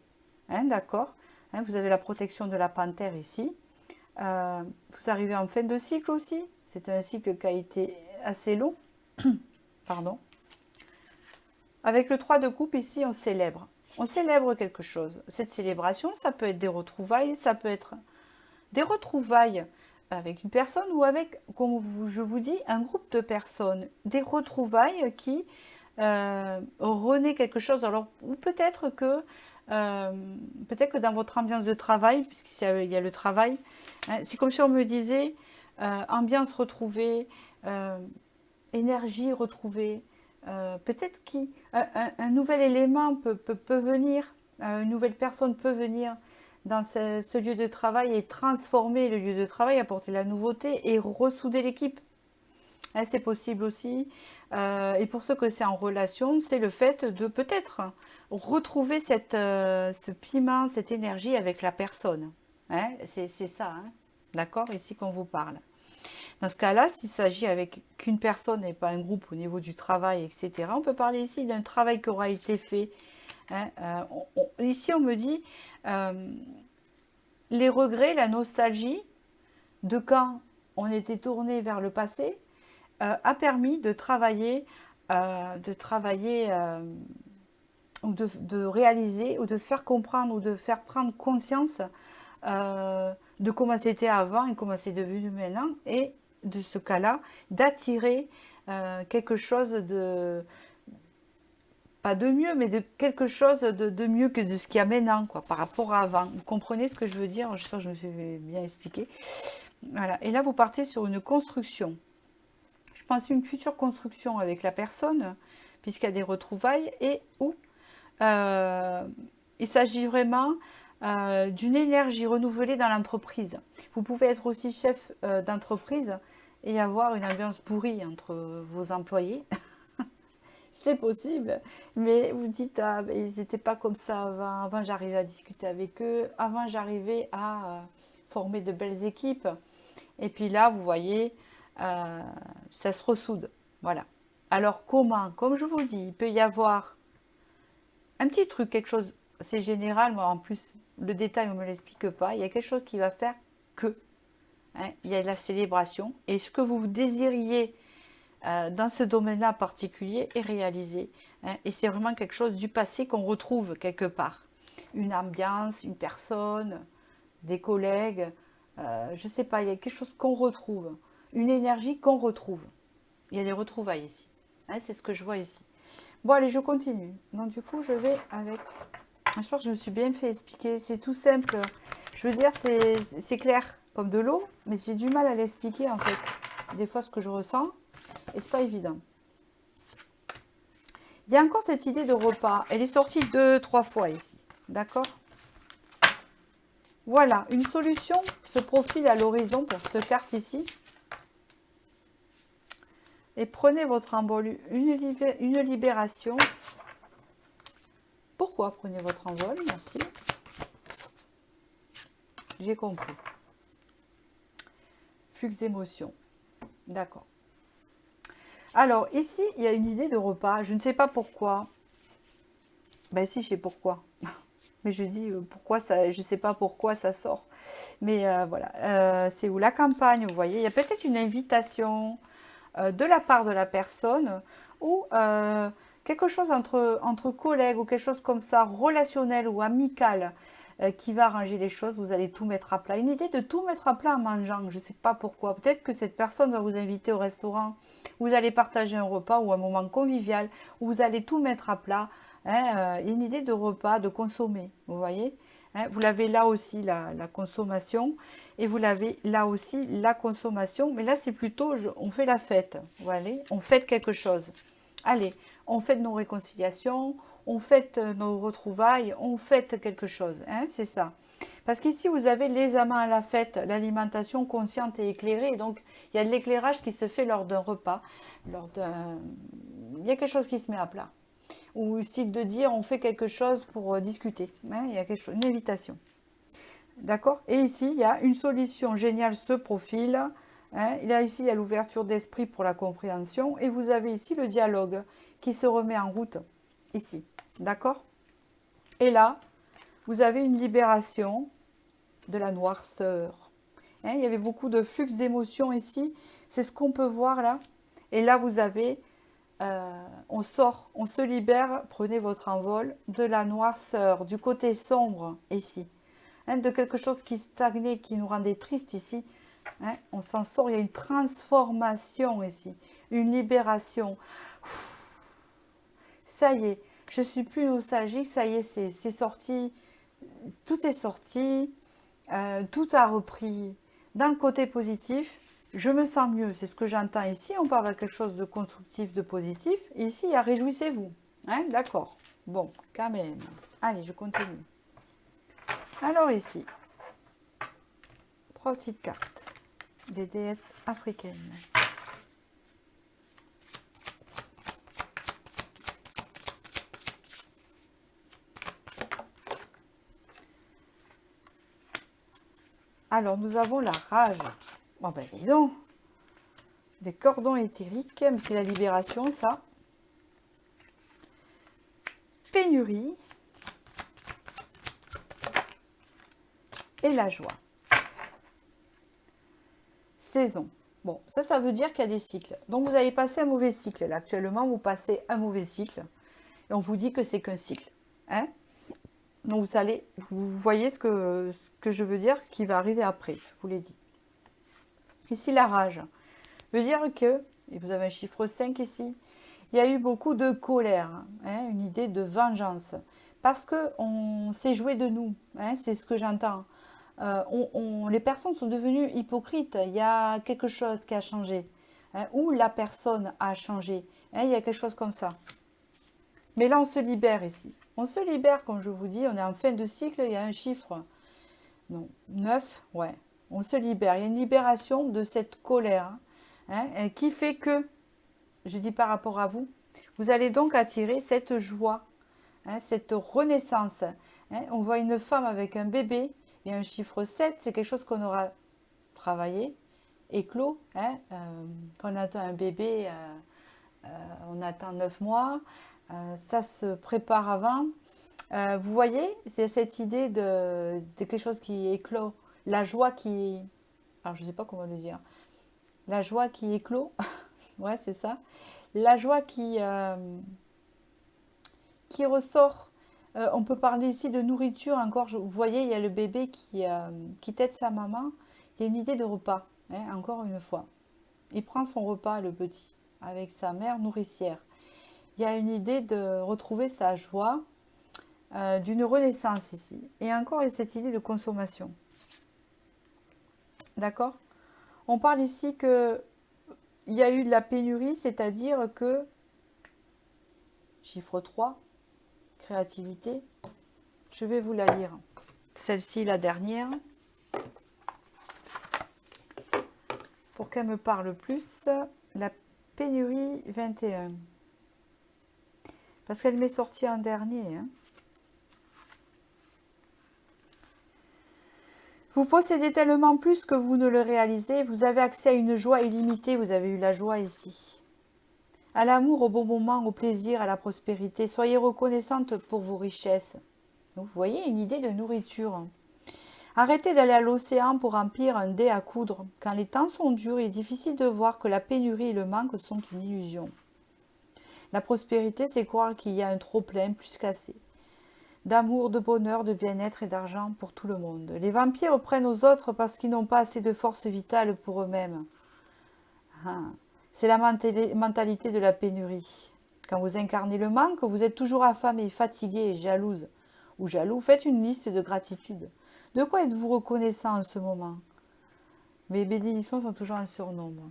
Hein, d'accord? Hein, vous avez la protection de la panthère ici. Vous arrivez en fin de cycle aussi. C'est un cycle qui a été assez long. Pardon. Avec le 3 de coupe ici, on célèbre. On célèbre quelque chose. Cette célébration, ça peut être des retrouvailles, ça peut être des retrouvailles avec une personne ou avec, comme je vous dis, un groupe de personnes. Des retrouvailles qui renaît quelque chose. Alors, ou peut-être que dans votre ambiance de travail, puisqu'il y a le travail, hein, c'est comme si on me disait ambiance retrouvée, euh, énergie retrouvée. Peut-être qu'un nouvel élément peut venir, une nouvelle personne peut venir dans ce lieu de travail et transformer le lieu de travail, apporter la nouveauté et ressouder l'équipe. Hein, c'est possible aussi. Et pour ceux que c'est en relation, c'est le fait de peut-être retrouver ce piment, cette énergie avec la personne. Hein, c'est ça, hein, d'accord, ici qu'on vous parle. Dans ce cas-là, s'il s'agit avec qu'une personne et pas un groupe au niveau du travail, etc., on peut parler ici d'un travail qui aura été fait. Hein, ici, on me dit les regrets, la nostalgie de quand on était tourné vers le passé a permis ou de réaliser ou de faire comprendre ou de faire prendre conscience de comment c'était avant et comment c'est devenu maintenant et de ce cas-là d'attirer quelque chose de pas de mieux mais de quelque chose de mieux que de ce qu'il y a maintenant quoi, par rapport à avant. Vous comprenez ce que je veux dire? J'espère que je me suis bien expliqué. Voilà. Et là vous partez sur une construction. Je pense une future construction avec la personne puisqu'il y a des retrouvailles et où euh, il s'agit vraiment d'une énergie renouvelée dans l'entreprise. Vous pouvez être aussi chef d'entreprise et avoir une ambiance pourrie entre vos employés. C'est possible, mais vous dites, ah, ils n'étaient pas comme ça avant. Avant, j'arrivais à discuter avec eux. Avant, j'arrivais à former de belles équipes. Et puis là, vous voyez, ça se ressoude. Voilà. Alors, comment? Comme je vous dis, il peut y avoir un petit truc, quelque chose, c'est général, moi en plus, le détail, on ne me l'explique pas. Il y a quelque chose qui va faire que, hein, il y a de la célébration. Et ce que vous désiriez dans ce domaine-là particulier est réalisé. hein, et c'est vraiment quelque chose du passé qu'on retrouve quelque part. Une ambiance, une personne, des collègues, je ne sais pas, il y a quelque chose qu'on retrouve, une énergie qu'on retrouve. Il y a des retrouvailles ici. Hein, c'est ce que je vois ici. Bon, allez, je continue. Donc, du coup, je vais avec... J'espère que je me suis bien fait expliquer. C'est tout simple. Je veux dire, c'est clair comme de l'eau, mais j'ai du mal à l'expliquer, en fait. Des fois, ce que je ressens, et c'est pas évident. Il y a encore cette idée de repas. Elle est sortie 2-3 fois ici. D'accord? Voilà, une solution se profile à l'horizon pour cette carte ici. Et prenez votre envol, une libération. Pourquoi prenez votre envol? Merci. J'ai compris. Flux d'émotions. D'accord. Alors, ici, il y a une idée de repas. Je ne sais pas pourquoi. Ben si, je sais pourquoi. Mais je dis pourquoi ça, je ne sais pas pourquoi ça sort. Mais voilà, c'est où la campagne, vous voyez. Il y a peut-être une invitation de la part de la personne ou quelque chose entre collègues ou quelque chose comme ça, relationnel ou amical, qui va arranger les choses. Vous allez tout mettre à plat. Une idée de tout mettre à plat en mangeant, je ne sais pas pourquoi. Peut-être que cette personne va vous inviter au restaurant, vous allez partager un repas ou un moment convivial où vous allez tout mettre à plat. Hein, une idée de repas, de consommer, vous voyez. Hein, vous l'avez là aussi, la consommation, et vous l'avez là aussi, la consommation. Mais là, c'est plutôt, on fait la fête, vous voyez, on fête quelque chose. Allez, on fête nos réconciliations, on fête nos retrouvailles, on fête quelque chose, hein, c'est ça. Parce qu'ici, vous avez les amants à la fête, l'alimentation consciente et éclairée. Donc, il y a de l'éclairage qui se fait lors d'un repas. Il y a quelque chose qui se met à plat. Ou aussi de dire, on fait quelque chose pour discuter. Hein, il y a quelque chose, une invitation. D'accord? Et ici, il y a une solution géniale ce profil. Hein, ici, il y a l'ouverture d'esprit pour la compréhension. Et vous avez ici le dialogue qui se remet en route. Ici. D'accord? Et là, vous avez une libération de la noirceur. Hein, il y avait beaucoup de flux d'émotions ici. C'est ce qu'on peut voir là. Et là, vous avez, on sort, on se libère, prenez votre envol, de la noirceur, du côté sombre ici. Hein, de quelque chose qui stagnait, qui nous rendait triste ici. Hein, on s'en sort, il y a une transformation ici, une libération. Ça y est, je suis plus nostalgique, ça y est, c'est sorti, tout est sorti, tout a repris dans le côté positif. Je me sens mieux, c'est ce que j'entends ici. On parle de quelque chose de constructif, de positif. Et ici, il y a réjouissez-vous. Hein, d'accord. Bon, quand même. Allez, je continue. Alors ici, 3 petites cartes des déesses africaines. Alors, nous avons la rage. Bon, ben, dis donc. Des cordons éthériques, mais c'est la libération, ça. Pénurie. Et la joie. Saison. Bon, ça veut dire qu'il y a des cycles. Donc, vous avez passé un mauvais cycle. Là, actuellement, vous passez un mauvais cycle. Et on vous dit que c'est qu'un cycle. Hein? Donc, vous voyez ce que je veux dire, ce qui va arriver après. Je vous l'ai dit. Ici, la rage veut dire que, et vous avez un chiffre 5 ici, il y a eu beaucoup de colère, hein, une idée de vengeance. Parce qu'on s'est joué de nous. Hein, c'est ce que j'entends. Les personnes sont devenues hypocrites. Il y a quelque chose qui a changé. Hein, ou la personne a changé. Hein, il y a quelque chose comme ça. Mais là, on se libère ici. On se libère, comme je vous dis, on est en fin de cycle, il y a un chiffre. Non, 9, ouais. On se libère. Il y a une libération de cette colère, hein, qui fait que, je dis par rapport à vous, vous allez donc attirer cette joie, hein, cette renaissance. Hein. On voit une femme avec un bébé et un chiffre 7, c'est quelque chose qu'on aura travaillé, éclos. Hein, quand on attend un bébé, on attend 9 mois, ça se prépare avant. Vous voyez, c'est cette idée de quelque chose qui éclot, la joie qui... Alors, je ne sais pas comment le dire. La joie qui éclot, ouais, c'est ça. La joie qui ressort, on peut parler ici de nourriture encore. Vous voyez, il y a le bébé qui tète sa maman. Il y a une idée de repas, hein, encore une fois. Il prend son repas, le petit, avec sa mère nourricière. Il y a une idée de retrouver sa joie, d'une renaissance ici. Et encore, il y a cette idée de consommation. D'accord? On parle ici que il y a eu de la pénurie, c'est-à-dire que, chiffre 3, créativité, je vais vous la lire. Celle-ci, la dernière, pour qu'elle me parle plus, la pénurie 21. Parce qu'elle m'est sortie en dernier. Hein. Vous possédez tellement plus que vous ne le réalisez. Vous avez accès à une joie illimitée. Vous avez eu la joie ici. À l'amour, au bon moment, au plaisir, à la prospérité. Soyez reconnaissante pour vos richesses. Vous voyez, une idée de nourriture. Arrêtez d'aller à l'océan pour remplir un dé à coudre. Quand les temps sont durs, il est difficile de voir que la pénurie et le manque sont une illusion. La prospérité, c'est croire qu'il y a un trop-plein plus qu'assez. D'amour, de bonheur, de bien-être et d'argent pour tout le monde. Les vampires prennent aux autres parce qu'ils n'ont pas assez de force vitale pour eux-mêmes. C'est la mentalité de la pénurie. Quand vous incarnez le manque, vous êtes toujours affamé, fatigué et jalouse. Ou jaloux, faites une liste de gratitude. De quoi êtes-vous reconnaissant en ce moment? Mes bénédictions sont toujours en surnombre.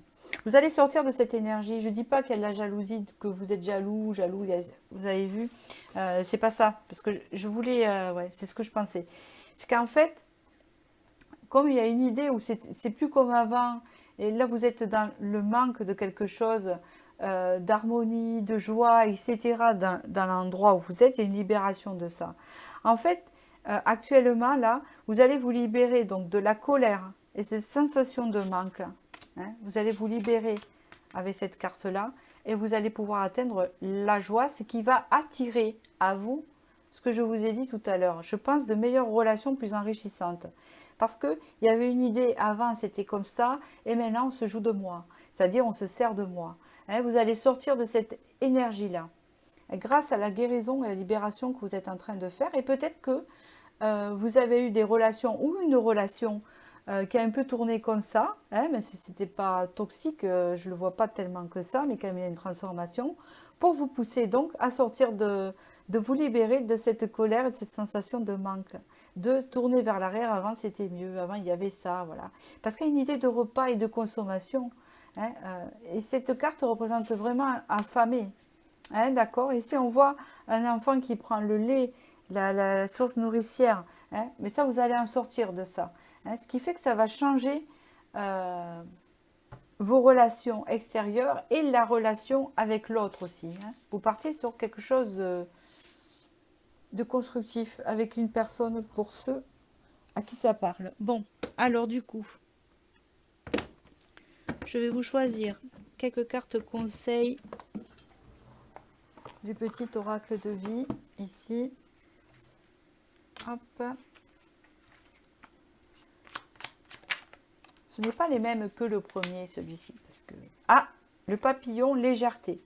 Vous allez sortir de cette énergie. Je ne dis pas qu'il y a de la jalousie, que vous êtes jaloux, vous avez vu. C'est pas ça. Parce que je voulais... ouais, c'est ce que je pensais. C'est qu'en fait, comme il y a une idée où c'est plus comme avant, et là vous êtes dans le manque de quelque chose, d'harmonie, de joie, etc. Dans l'endroit où vous êtes, il y a une libération de ça. En fait, actuellement, là, vous allez vous libérer donc de la colère et cette sensation de manque. Hein, vous allez vous libérer avec cette carte-là et vous allez pouvoir atteindre la joie, ce qui va attirer à vous ce que je vous ai dit tout à l'heure. Je pense de meilleures relations plus enrichissantes. Parce qu'il y avait une idée avant, c'était comme ça, et maintenant on se joue de moi. C'est-à-dire on se sert de moi. Hein, vous allez sortir de cette énergie-là. Grâce à la guérison et à la libération que vous êtes en train de faire. Et peut-être que vous avez eu des relations ou une relation qui a un peu tourné comme ça, hein, mais si ce n'était pas toxique, je ne le vois pas tellement que ça, mais quand même il y a une transformation, pour vous pousser donc à sortir de vous libérer de cette colère et de cette sensation de manque, de tourner vers l'arrière. Avant c'était mieux, avant il y avait ça, voilà. Parce qu'il y a une idée de repas et de consommation, hein, et cette carte représente vraiment affamé, hein, d'accord. Ici on voit un enfant qui prend le lait, la source nourricière, hein, mais ça vous allez en sortir de ça. Hein, ce qui fait que ça va changer vos relations extérieures et la relation avec l'autre aussi. Hein. Vous partez sur quelque chose de constructif avec une personne pour ceux à qui ça parle. Bon, alors du coup, je vais vous choisir quelques cartes conseils du petit oracle de vie ici. Hop. Ce n'est pas les mêmes que le premier, celui-ci. Ah, le papillon, légèreté.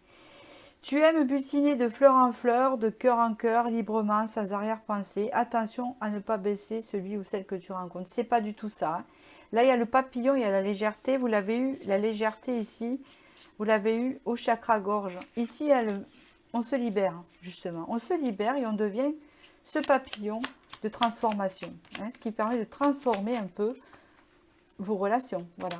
Tu aimes butiner de fleur en fleur, de cœur en cœur, librement, sans arrière-pensée. Attention à ne pas baisser celui ou celle que tu rencontres. C'est pas du tout ça. Hein. Là, il y a le papillon, il y a la légèreté. Vous l'avez eu, la légèreté ici. Vous l'avez eu au chakra gorge. Ici, on se libère, justement. On se libère et on devient ce papillon de transformation. Hein, ce qui permet de transformer un peu vos relations, voilà.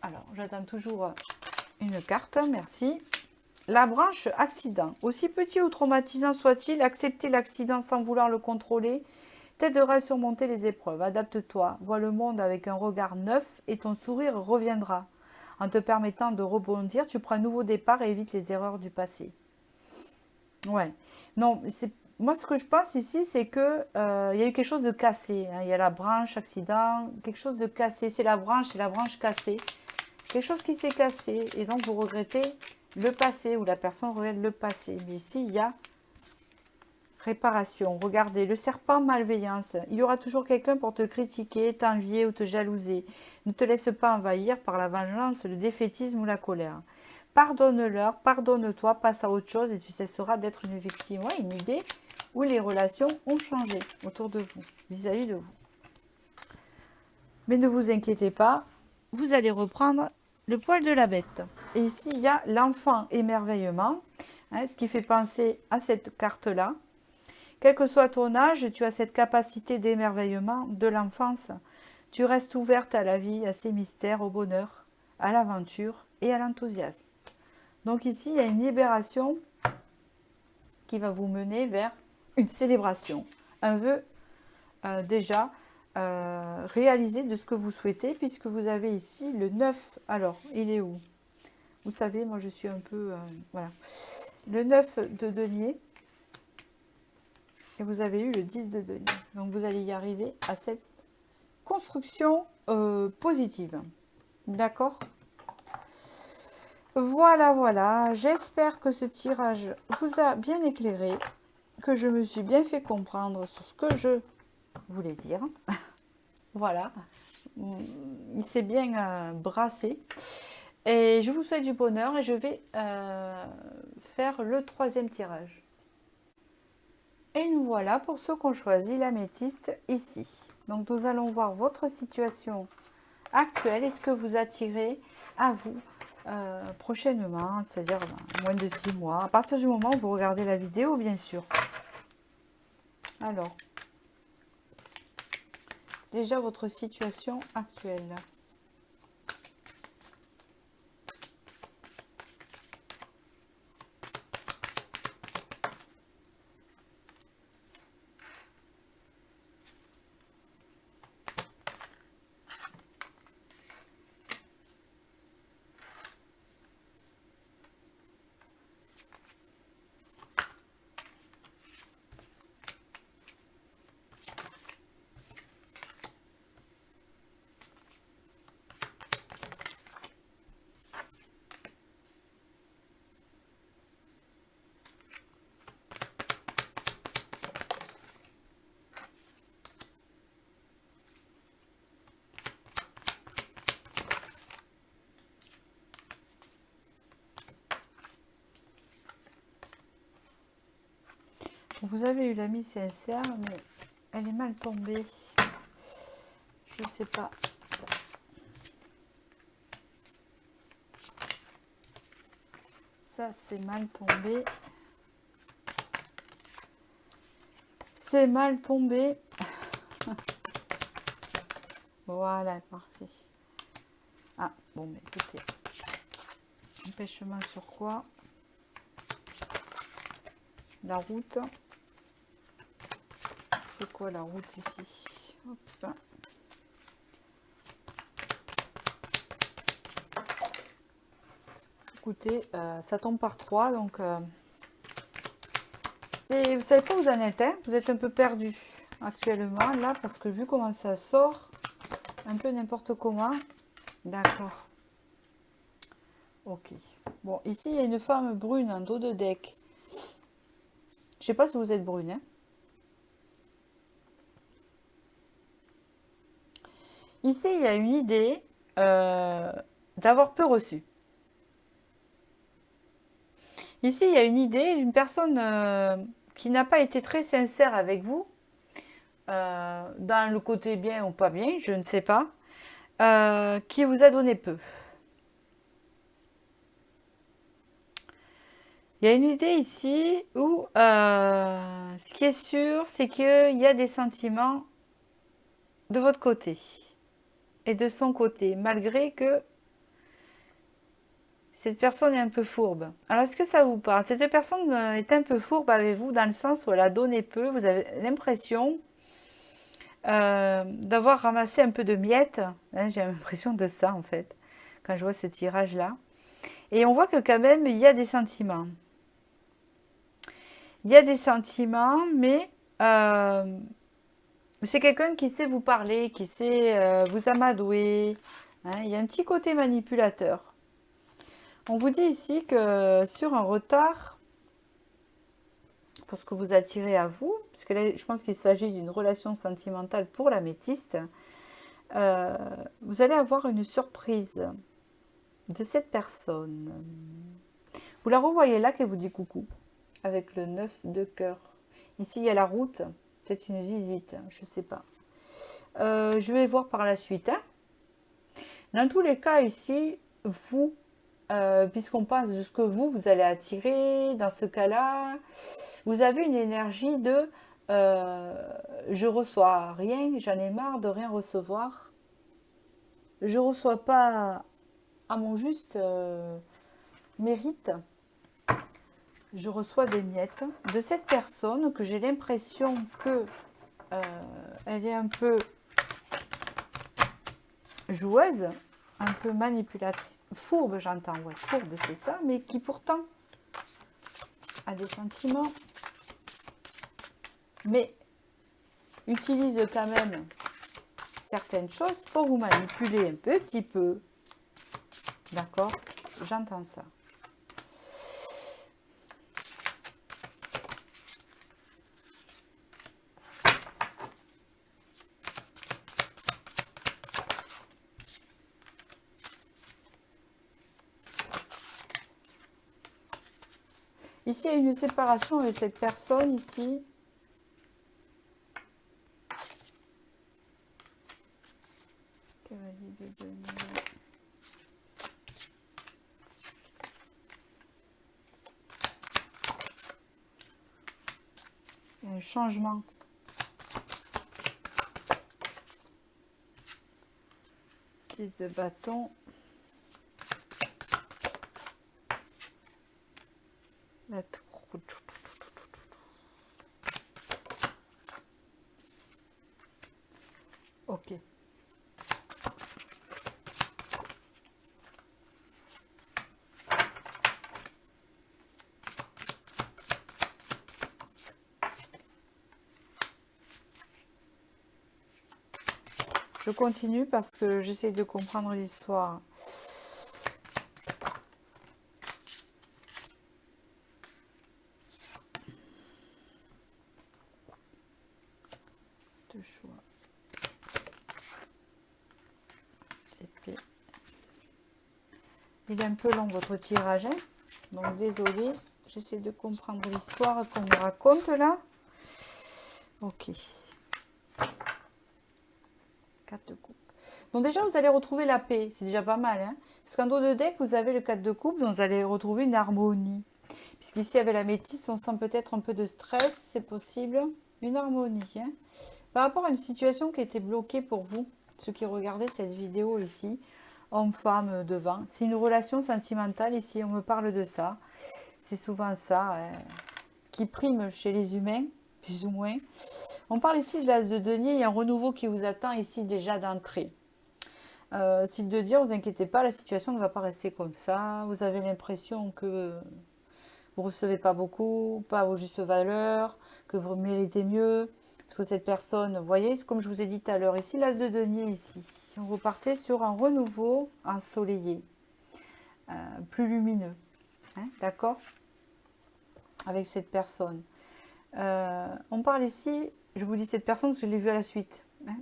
Alors, j'attends toujours une carte, merci. La branche accident. Aussi petit ou traumatisant soit-il, accepter l'accident sans vouloir le contrôler t'aidera à surmonter les épreuves. Adapte-toi, vois le monde avec un regard neuf et ton sourire reviendra. En te permettant de rebondir, tu prends un nouveau départ et évites les erreurs du passé. Ouais. Non, moi ce que je pense ici, c'est que il y a eu quelque chose de cassé. Hein. Il y a la branche accident, quelque chose de cassé. C'est la branche cassée. Quelque chose qui s'est cassé. Et donc vous regrettez le passé ou la personne regrette le passé. Mais ici, il y a Réparation. Regardez, le serpent malveillance. Il y aura toujours quelqu'un pour te critiquer, t'envier ou te jalouser. Ne te laisse pas envahir par la vengeance, le défaitisme ou la colère. Pardonne-leur, pardonne-toi, passe à autre chose et tu cesseras d'être une victime. Ouais, une idée où les relations ont changé autour de vous, vis-à-vis de vous. Mais ne vous inquiétez pas, vous allez reprendre le poil de la bête. Et ici, il y a l'enfant émerveillement, hein, ce qui fait penser à cette carte-là. Quel que soit ton âge, tu as cette capacité d'émerveillement de l'enfance. Tu restes ouverte à la vie, à ses mystères, au bonheur, à l'aventure et à l'enthousiasme. Donc ici, il y a une libération qui va vous mener vers une célébration, un vœu déjà réalisé de ce que vous souhaitez, puisque vous avez ici le 9. Alors, il est où? Vous savez, moi je suis un peu... voilà. Le 9 de denier. Et vous avez eu le 10 de denier. Donc vous allez y arriver à cette construction positive. D'accord? Voilà, voilà. J'espère que ce tirage vous a bien éclairé, que je me suis bien fait comprendre sur ce que je voulais dire. Voilà. Il s'est bien brassé. Et je vous souhaite du bonheur et je vais faire le 3e tirage. Et nous voilà pour ceux qui ont choisi l'améthyste ici. Donc nous allons voir votre situation actuelle et ce que vous attirez à vous prochainement, c'est-à-dire moins de 6 mois, à partir du moment où vous regardez la vidéo, bien sûr. Alors, déjà votre situation actuelle. Vous avez eu l'amie sincère, mais elle est mal tombée. Je ne sais pas. Ça, c'est mal tombé. C'est mal tombé. Voilà, parfait. Ah, bon, mais écoutez. Empêchement sur quoi? La route. C'est quoi la route ici? Hop. Écoutez, ça tombe par 3, donc vous savez pas où vous en êtes, hein, vous êtes un peu perdu actuellement là, parce que vu comment ça sort, un peu n'importe comment. D'accord. Ok. Bon, ici il y a une femme brune en dos de deck. Je sais pas si vous êtes brune, hein. Ici, il y a une idée d'avoir peu reçu. Ici, il y a une idée d'une personne qui n'a pas été très sincère avec vous, dans le côté bien ou pas bien, je ne sais pas, qui vous a donné peu. Il y a une idée ici où ce qui est sûr, c'est qu'il y a des sentiments de votre côté et de son côté, malgré que cette personne est un peu fourbe. Alors, est-ce que ça vous parle? Cette personne est un peu fourbe avec vous dans le sens où elle a donné peu. Vous avez l'impression d'avoir ramassé un peu de miettes. Hein, j'ai l'impression de ça, en fait, quand je vois ce tirage-là. Et on voit que quand même, il y a des sentiments. Il y a des sentiments, mais c'est quelqu'un qui sait vous parler, qui sait vous amadouer. Hein, il y a un petit côté manipulateur. On vous dit ici que sur un retard pour ce que vous attirez à vous, parce que là, je pense qu'il s'agit d'une relation sentimentale pour l'améthyste, vous allez avoir une surprise de cette personne. Vous la revoyez là qu'elle vous dit coucou, avec le 9 de cœur. Ici, il y a la route, peut-être une visite, je ne sais pas. Je vais voir par la suite. Hein. Dans tous les cas, ici, vous, puisqu'on pense de ce que vous allez attirer, dans ce cas-là, vous avez une énergie de je reçois rien, j'en ai marre de rien recevoir. Je ne reçois pas à mon juste mérite. Je reçois des miettes de cette personne que j'ai l'impression que elle est un peu joueuse, un peu manipulatrice, fourbe j'entends, ouais, fourbe c'est ça, mais qui pourtant a des sentiments, mais utilise quand même certaines choses pour vous manipuler un petit peu, d'accord, j'entends ça. Ici, il y a une séparation avec cette personne, ici. Cavalier de denier. Il y a un changement. Prise de bâton. La tour. Ok. Je continue parce que j'essaie de comprendre l'histoire. De choix. Il est un peu long votre tirage, hein, donc désolé, j'essaie de comprendre l'histoire qu'on me raconte là. Ok. 4 de coupe. Donc déjà vous allez retrouver la paix, c'est déjà pas mal. Hein, parce qu'en dos de deck vous avez le 4 de coupe, donc vous allez retrouver une harmonie. Puisqu'ici avec la métisse on sent peut-être un peu de stress, c'est possible. Une harmonie. Hein, par rapport à une situation qui était bloquée pour vous, ceux qui regardaient cette vidéo ici. Homme-femme devant. C'est une relation sentimentale ici, on me parle de ça. C'est souvent ça qui prime chez les humains, plus ou moins. On parle ici de l'as de denier, il y a un renouveau qui vous attend ici déjà d'entrée. C'est de dire, vous inquiétez pas, la situation ne va pas rester comme ça. Vous avez l'impression que vous ne recevez pas beaucoup, pas aux justes valeurs, que vous méritez mieux. Parce que cette personne, vous voyez, comme je vous ai dit tout à l'heure, ici, l'as de denier, ici. On repartait sur un renouveau ensoleillé, plus lumineux. Hein, d'accord? Avec cette personne. On parle ici, je vous dis cette personne parce que je l'ai vue à la suite. Hein.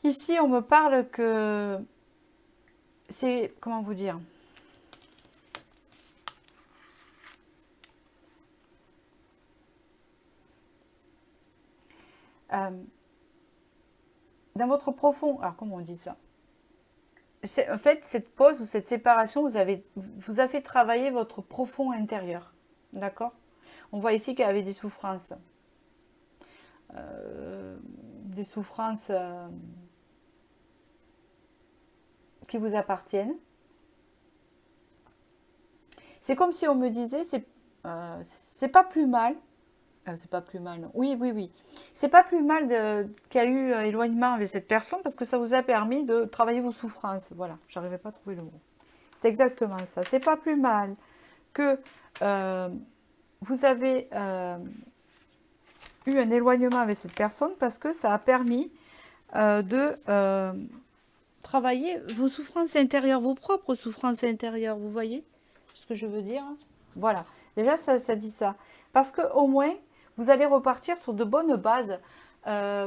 Ici, on me parle que c'est, comment vous dire? Dans votre profond, alors comment on dit ça? En fait, cette pause ou cette séparation vous a fait travailler votre profond intérieur. D'accord? On voit ici qu'il y avait des souffrances. Des souffrances qui vous appartiennent. C'est comme si on me disait, c'est pas plus mal. C'est pas plus mal, non. Oui, oui, oui. C'est pas plus mal qu'il y a eu éloignement avec cette personne parce que ça vous a permis de travailler vos souffrances. Voilà, j'arrivais pas à trouver le mot. C'est exactement ça. C'est pas plus mal que vous avez eu un éloignement avec cette personne parce que ça a permis de travailler vos souffrances intérieures, vos propres souffrances intérieures. Vous voyez ce que je veux dire? Voilà. Déjà, ça dit ça. Parce que au moins, vous allez repartir sur de bonnes bases,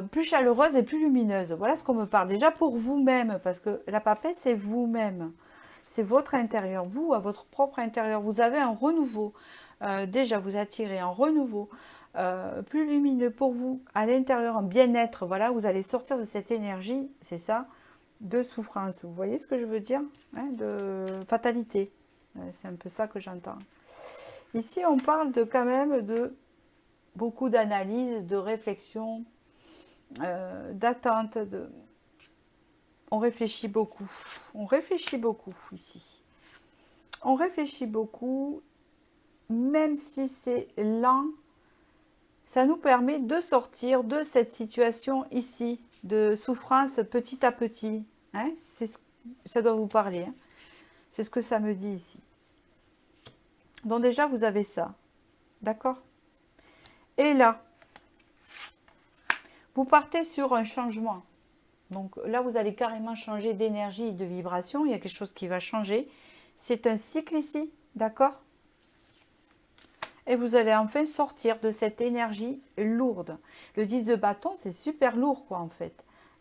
plus chaleureuses et plus lumineuses. Voilà ce qu'on me parle. Déjà pour vous-même, parce que la papesse, c'est vous-même. C'est votre intérieur, vous, à votre propre intérieur. Vous avez un renouveau. Déjà, vous attirez un renouveau plus lumineux pour vous, à l'intérieur, un bien-être. Voilà, vous allez sortir de cette énergie, c'est ça, de souffrance. Vous voyez ce que je veux dire, hein, de fatalité. C'est un peu ça que j'entends. Ici, on parle de quand même de beaucoup d'analyse, de réflexion, d'attente. On réfléchit beaucoup. On réfléchit beaucoup ici. On réfléchit beaucoup, même si c'est lent. Ça nous permet de sortir de cette situation ici, de souffrance petit à petit. Hein, ça doit vous parler. Hein. C'est ce que ça me dit ici. Donc déjà, vous avez ça. D'accord? Et là, vous partez sur un changement. Donc là, vous allez carrément changer d'énergie et de vibration. Il y a quelque chose qui va changer. C'est un cycle ici. D'accord? Et vous allez enfin sortir de cette énergie lourde. Le 10 de bâton, c'est super lourd, quoi, en fait.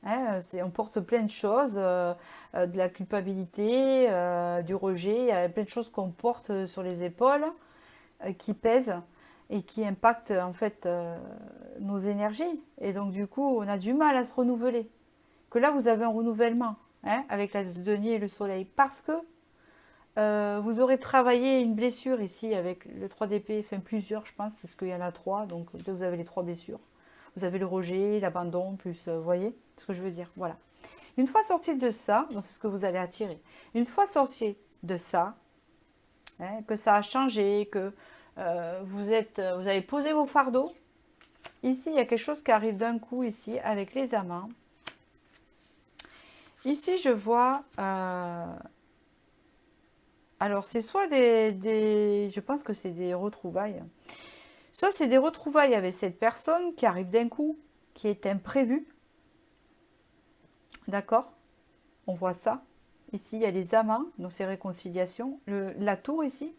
Hein, on porte plein de choses, de la culpabilité, du rejet. Il y a plein de choses qu'on porte sur les épaules qui pèsent et qui impactent, en fait, nos énergies. Et donc, du coup, on a du mal à se renouveler. Que là, vous avez un renouvellement, hein, avec la denier et le soleil. Parce que vous aurez travaillé une blessure ici avec le 3 d'épée, enfin plusieurs je pense, parce qu'il y en a 3, donc vous avez les 3 blessures. Vous avez le rejet, l'abandon, plus, vous voyez ce que je veux dire, voilà. Une fois sorti de ça, donc c'est ce que vous allez attirer, une fois sorti de ça, hein, que ça a changé, que vous avez posé vos fardeaux, ici il y a quelque chose qui arrive d'un coup ici avec les amants. Ici je vois... alors, c'est soit je pense que c'est des retrouvailles. Soit c'est des retrouvailles avec cette personne qui arrive d'un coup, qui est imprévue. D'accord? On voit ça. Ici, il y a les amants, donc c'est réconciliation. La tour ici,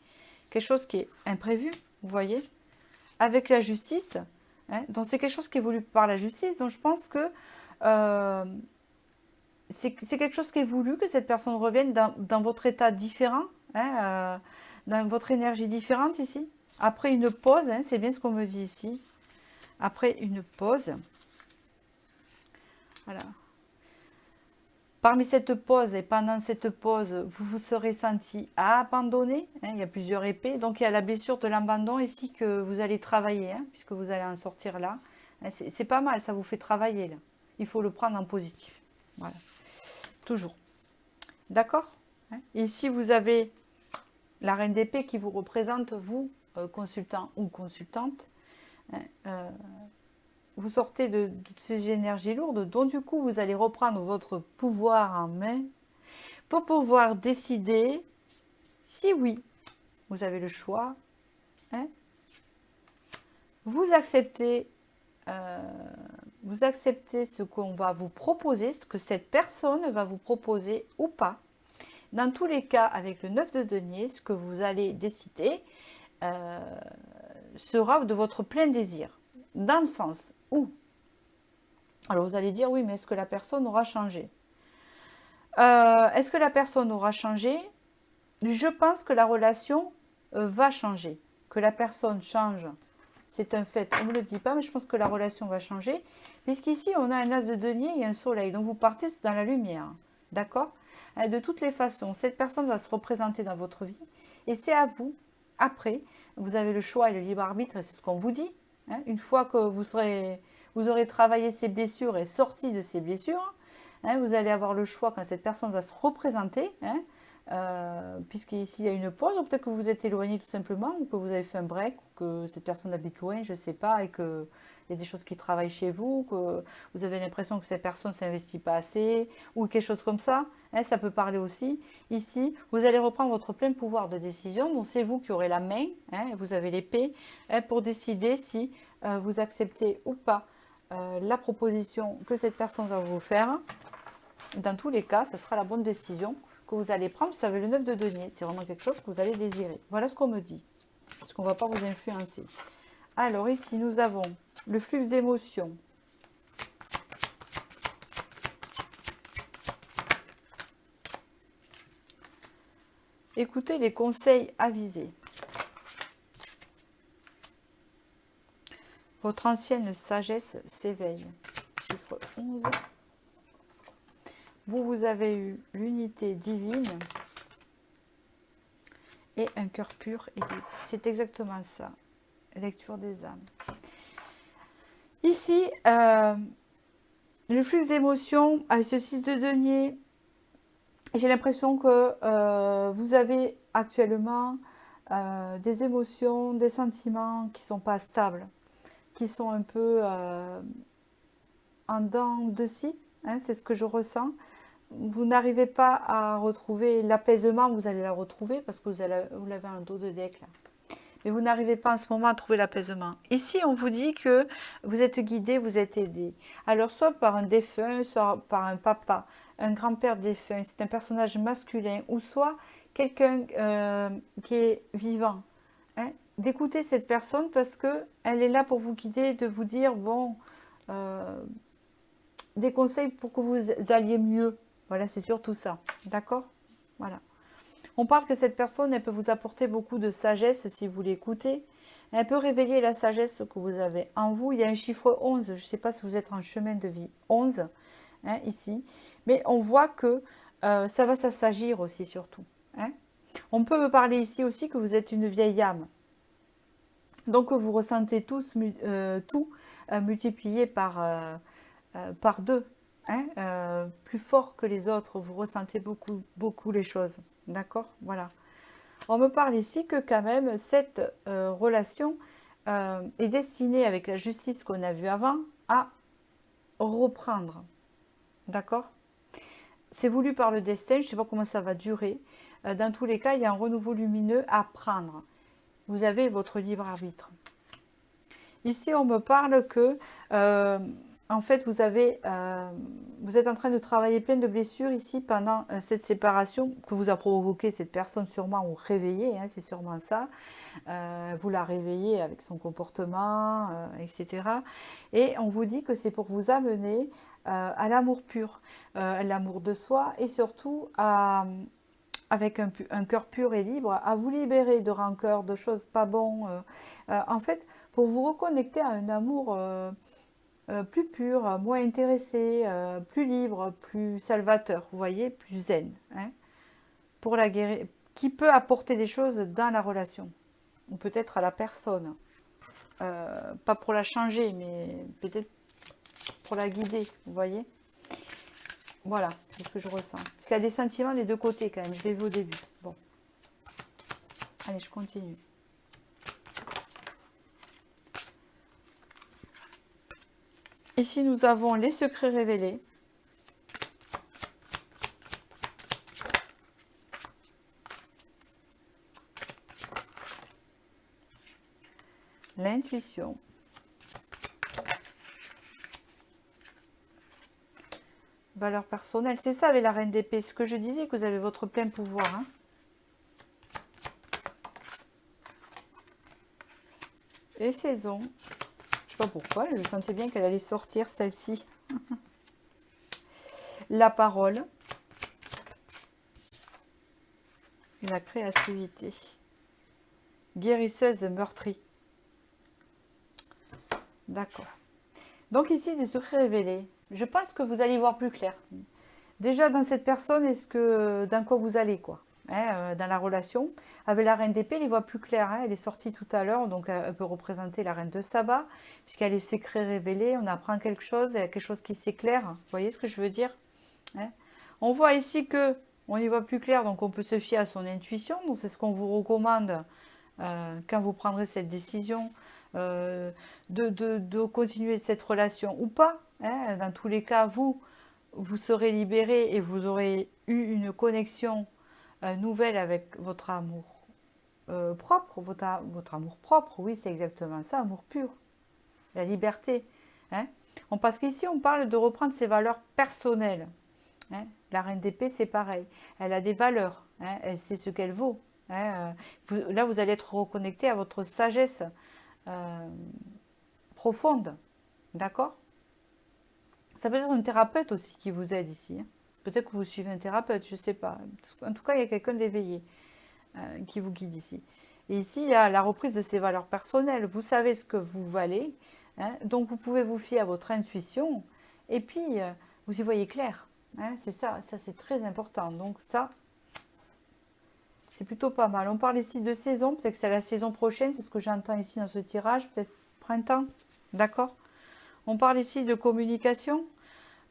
quelque chose qui est imprévu, vous voyez? Avec la justice. Hein, donc c'est quelque chose qui est voulu par la justice. Donc je pense que c'est quelque chose qui est voulu, que cette personne revienne dans votre état différent. Hein, dans votre énergie différente ici. Après une pause, hein, c'est bien ce qu'on me dit ici. Après une pause. Voilà. Parmi cette pause et pendant cette pause, vous vous serez senti abandonné. Hein, il y a plusieurs épées. Donc il y a la blessure de l'abandon ici que vous allez travailler, hein, puisque vous allez en sortir là. Hein, c'est pas mal, ça vous fait travailler là. Il faut le prendre en positif. Voilà. Toujours. D'accord? Hein. Ici, vous avez la reine d'épée qui vous représente, vous, consultant ou consultante. Hein, vous sortez de ces énergies lourdes, donc du coup, vous allez reprendre votre pouvoir en main pour pouvoir décider si oui, vous avez le choix. Hein, vous acceptez ce qu'on va vous proposer, ce que cette personne va vous proposer ou pas. Dans tous les cas, avec le 9 de denier, ce que vous allez décider sera de votre plein désir. Dans le sens où, alors vous allez dire, oui, mais est-ce que la personne aura changé? Est-ce que la personne aura changé? Je pense que la relation va changer. Que la personne change, c'est un fait. On ne me le dit pas, mais je pense que la relation va changer. Puisqu'ici, on a un as de denier et un soleil. Donc vous partez dans la lumière. D'accord? De toutes les façons, cette personne va se représenter dans votre vie. Et c'est à vous, après, vous avez le choix et le libre arbitre, et c'est ce qu'on vous dit. Hein, une fois que vous aurez travaillé ces blessures et sorti de ces blessures, hein, vous allez avoir le choix quand cette personne va se représenter, hein, puisqu'ici il y a une pause, ou peut-être que vous vous êtes éloigné tout simplement, ou que vous avez fait un break, ou que cette personne habite loin, je ne sais pas, et que il y a des choses qui travaillent chez vous, que vous avez l'impression que cette personne ne s'investit pas assez, ou quelque chose comme ça, hein, ça peut parler aussi. Ici, vous allez reprendre votre plein pouvoir de décision, donc c'est vous qui aurez la main, hein, vous avez l'épée, hein, pour décider si vous acceptez ou pas la proposition que cette personne va vous faire. Dans tous les cas, ce sera la bonne décision que vous allez prendre. Vous savez, le 9 de denier, c'est vraiment quelque chose que vous allez désirer. Voilà ce qu'on me dit. Parce qu'on ne va pas vous influencer. Alors ici, nous avons le flux d'émotions. Écoutez les conseils avisés. Votre ancienne sagesse s'éveille. Chiffre 11. Vous avez eu l'unité divine et un cœur pur et libre. C'est exactement ça. Lecture des âmes. Ici, le flux d'émotions avec ce 6 de denier, j'ai l'impression que vous avez actuellement des émotions, des sentiments qui ne sont pas stables, qui sont un peu en dents de scie, hein, c'est ce que je ressens. Vous n'arrivez pas à retrouver l'apaisement, vous allez la retrouver parce que vous l'avez un dos de deck là. Mais vous n'arrivez pas en ce moment à trouver l'apaisement. Ici, on vous dit que vous êtes guidé, vous êtes aidé. Alors, soit par un défunt, soit par un papa, un grand-père défunt, c'est un personnage masculin, ou soit quelqu'un qui est vivant. Hein. D'écouter cette personne parce qu'elle est là pour vous guider, de vous dire, bon, des conseils pour que vous alliez mieux. Voilà, c'est surtout ça. D'accord? Voilà. On parle que cette personne, elle peut vous apporter beaucoup de sagesse si vous l'écoutez. Elle peut réveiller la sagesse que vous avez en vous. Il y a un chiffre 11. Je ne sais pas si vous êtes en chemin de vie 11, hein, ici. Mais on voit que ça va s'assagir aussi, surtout. Hein. On peut me parler ici aussi que vous êtes une vieille âme. Donc, vous ressentez tous, tout multiplié par 2. Hein, plus fort que les autres. Vous ressentez beaucoup les choses. D'accord? Voilà. On me parle ici que quand même cette relation est destinée avec la justice qu'on a vue avant à reprendre. D'accord? C'est voulu par le destin, je ne sais pas comment ça va durer. Dans tous les cas, il y a un renouveau lumineux à prendre. Vous avez votre libre arbitre. Ici, on me parle que en fait, vous êtes en train de travailler plein de blessures ici pendant cette séparation que vous a provoqué cette personne sûrement ou réveillée, hein, c'est sûrement ça. Vous la réveillez avec son comportement, etc. Et on vous dit que c'est pour vous amener à l'amour pur, l'amour de soi et surtout avec un cœur pur et libre, à vous libérer de rancœur, de choses pas bonnes. En fait, pour vous reconnecter à un amour plus pur, moins intéressé, plus libre, plus salvateur, vous voyez, plus zen, hein, pour la guérir, qui peut apporter des choses dans la relation, ou peut-être à la personne, pas pour la changer, mais peut-être pour la guider, vous voyez. Voilà, c'est ce que je ressens. Parce qu'il y a des sentiments des deux côtés quand même, je l'ai vu au début. Bon, allez, je continue. Ici, nous avons les secrets révélés. L'intuition. Valeur personnelle. C'est ça avec la reine d'épée. Ce que je disais, que vous avez votre plein pouvoir. Hein. Les saisons. Je sais pas pourquoi, je sentais bien qu'elle allait sortir celle-ci. La parole. La créativité. Guérisseuse meurtrie. D'accord. Donc ici, des secrets révélés. Je pense que vous allez y voir plus clair. Déjà, dans cette personne, est-ce que dans quoi vous allez, quoi, hein, dans la relation. Avec la reine d'épée, elle y voit plus clair. Hein, elle est sortie tout à l'heure, donc elle peut représenter la reine de Saba, puisqu'elle a les secrets révélés. On apprend quelque chose, il y a quelque chose qui s'éclaire. Vous voyez ce que je veux dire, hein. On voit ici que on y voit plus clair, donc on peut se fier à son intuition. Donc c'est ce qu'on vous recommande quand vous prendrez cette décision de continuer cette relation ou pas. Hein. Dans tous les cas, vous serez libéré et vous aurez eu une connexion nouvelle avec votre amour propre, votre amour propre, oui, c'est exactement ça, amour pur, la liberté. Hein. Parce qu'ici, on parle de reprendre ses valeurs personnelles. Hein. La reine d'épée, c'est pareil. Elle a des valeurs, hein, elle sait ce qu'elle vaut. hein, là, vous allez être reconnecté à votre sagesse euh, profonde. D'accord? Ça peut être un thérapeute aussi qui vous aide ici, hein. Peut-être que vous suivez un thérapeute, je ne sais pas. En tout cas, il y a quelqu'un d'éveillé qui vous guide ici. Et ici, il y a la reprise de ses valeurs personnelles. Vous savez ce que vous valez, hein, donc vous pouvez vous fier à votre intuition. Et puis, vous y voyez clair, hein, c'est ça, ça c'est très important. Donc ça, c'est plutôt pas mal. On parle ici de saison, peut-être que c'est la saison prochaine, c'est ce que j'entends ici dans ce tirage, peut-être printemps, d'accord? On parle ici de communication.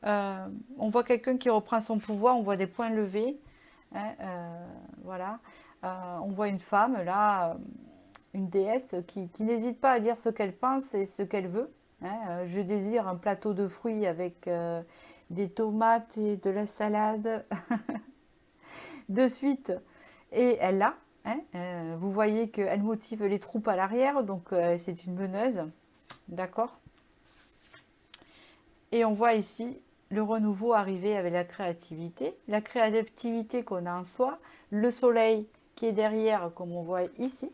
On voit quelqu'un qui reprend son pouvoir, on voit des points levés, hein, voilà. On voit une femme là, une déesse qui n'hésite pas à dire ce qu'elle pense et ce qu'elle veut, hein. Je désire un plateau de fruits avec des tomates et de la salade de suite, et elle l'a, hein. Vous voyez qu'elle motive les troupes à l'arrière, donc c'est une meneuse, d'accord. Et on voit ici le renouveau arriver avec la créativité qu'on a en soi, le soleil qui est derrière, comme on voit ici,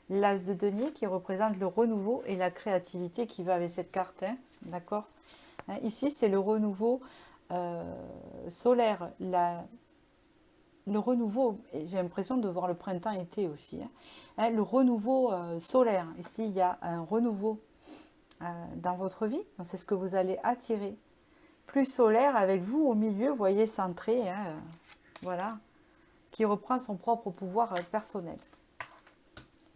l'as de denier qui représente le renouveau et la créativité qui va avec cette carte, hein, d'accord, hein. Ici, c'est le renouveau solaire, le renouveau, et j'ai l'impression de voir le printemps-été aussi, hein, hein, le renouveau solaire. Ici, il y a un renouveau dans votre vie, c'est ce que vous allez attirer. Plus solaire avec vous au milieu, vous voyez, centré, hein, voilà, qui reprend son propre pouvoir personnel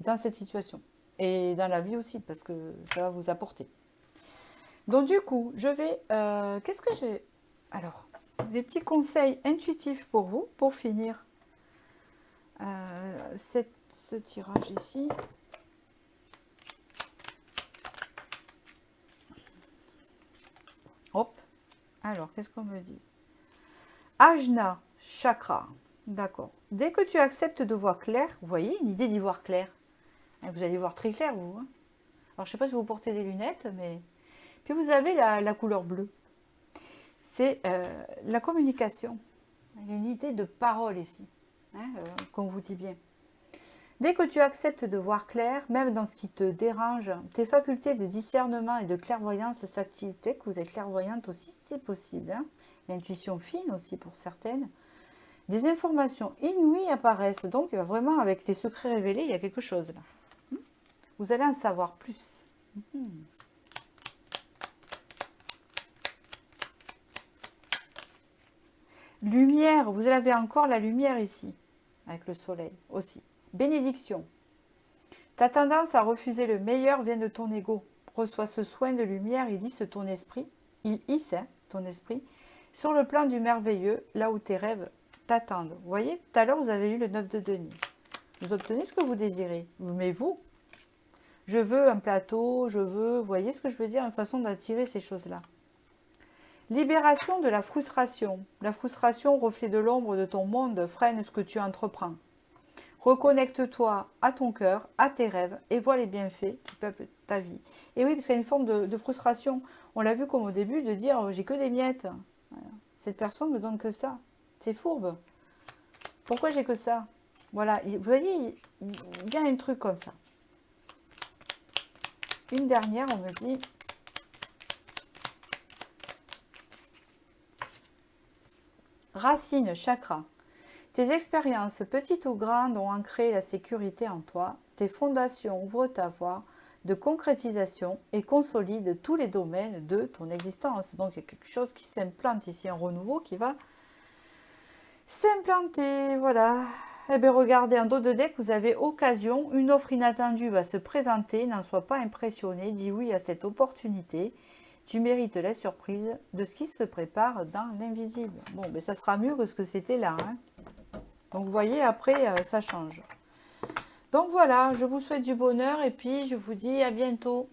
dans cette situation. Et dans la vie aussi, parce que ça va vous apporter. Donc du coup, je vais... qu'est-ce que j'ai... Alors, des petits conseils intuitifs pour vous, pour finir ce tirage ici. Hop. Alors, qu'est-ce qu'on me dit? Ajna, chakra. D'accord. Dès que tu acceptes de voir clair, vous voyez, une idée d'y voir clair. Vous allez voir très clair, vous, hein. Alors, je ne sais pas si vous portez des lunettes, mais... Puis vous avez la couleur bleue. C'est la communication. Il y a une idée de parole ici, hein, qu'on vous dit bien. Dès que tu acceptes de voir clair, même dans ce qui te dérange, tes facultés de discernement et de clairvoyance s'activent. Peut-être que vous êtes clairvoyante aussi, c'est possible, hein. L'intuition fine aussi pour certaines. Des informations inouïes apparaissent. Donc, vraiment, avec les secrets révélés, il y a quelque chose là. Vous allez en savoir plus. Lumière, vous avez encore la lumière ici, avec le soleil aussi. Bénédiction. Ta tendance à refuser le meilleur vient de ton ego. Reçois ce soin de lumière, il hisse ton esprit, il hisse, hein, ton esprit, sur le plan du merveilleux, là où tes rêves t'attendent. Vous voyez, tout à l'heure, vous avez eu le 9 de denier. Vous obtenez ce que vous désirez. Mais vous, je veux un plateau, je veux... Vous voyez ce que je veux dire? Une façon d'attirer ces choses-là. Libération de la frustration. La frustration, reflet de l'ombre de ton monde, freine ce que tu entreprends. Reconnecte-toi à ton cœur, à tes rêves, et vois les bienfaits qui peuplent ta vie. Et oui, parce qu'il y a une forme de frustration. On l'a vu comme au début, de dire j'ai que des miettes. Voilà. Cette personne me donne que ça. C'est fourbe. Pourquoi j'ai que ça? Voilà, vous voyez, il y a un truc comme ça. Une dernière, on me dit... Racine, chakra. Tes expériences, petites ou grandes, ont ancré la sécurité en toi. Tes fondations ouvrent ta voie de concrétisation et consolident tous les domaines de ton existence. Donc, il y a quelque chose qui s'implante ici, un renouveau qui va s'implanter. Voilà. Eh bien, regardez, en dos de deck, vous avez occasion. Une offre inattendue va se présenter. N'en sois pas impressionné. Dis oui à cette opportunité. Tu mérites la surprise de ce qui se prépare dans l'invisible. Bon, mais ça sera mieux que ce que c'était là, hein. Donc, vous voyez, après, ça change. Donc, voilà, je vous souhaite du bonheur et puis je vous dis à bientôt.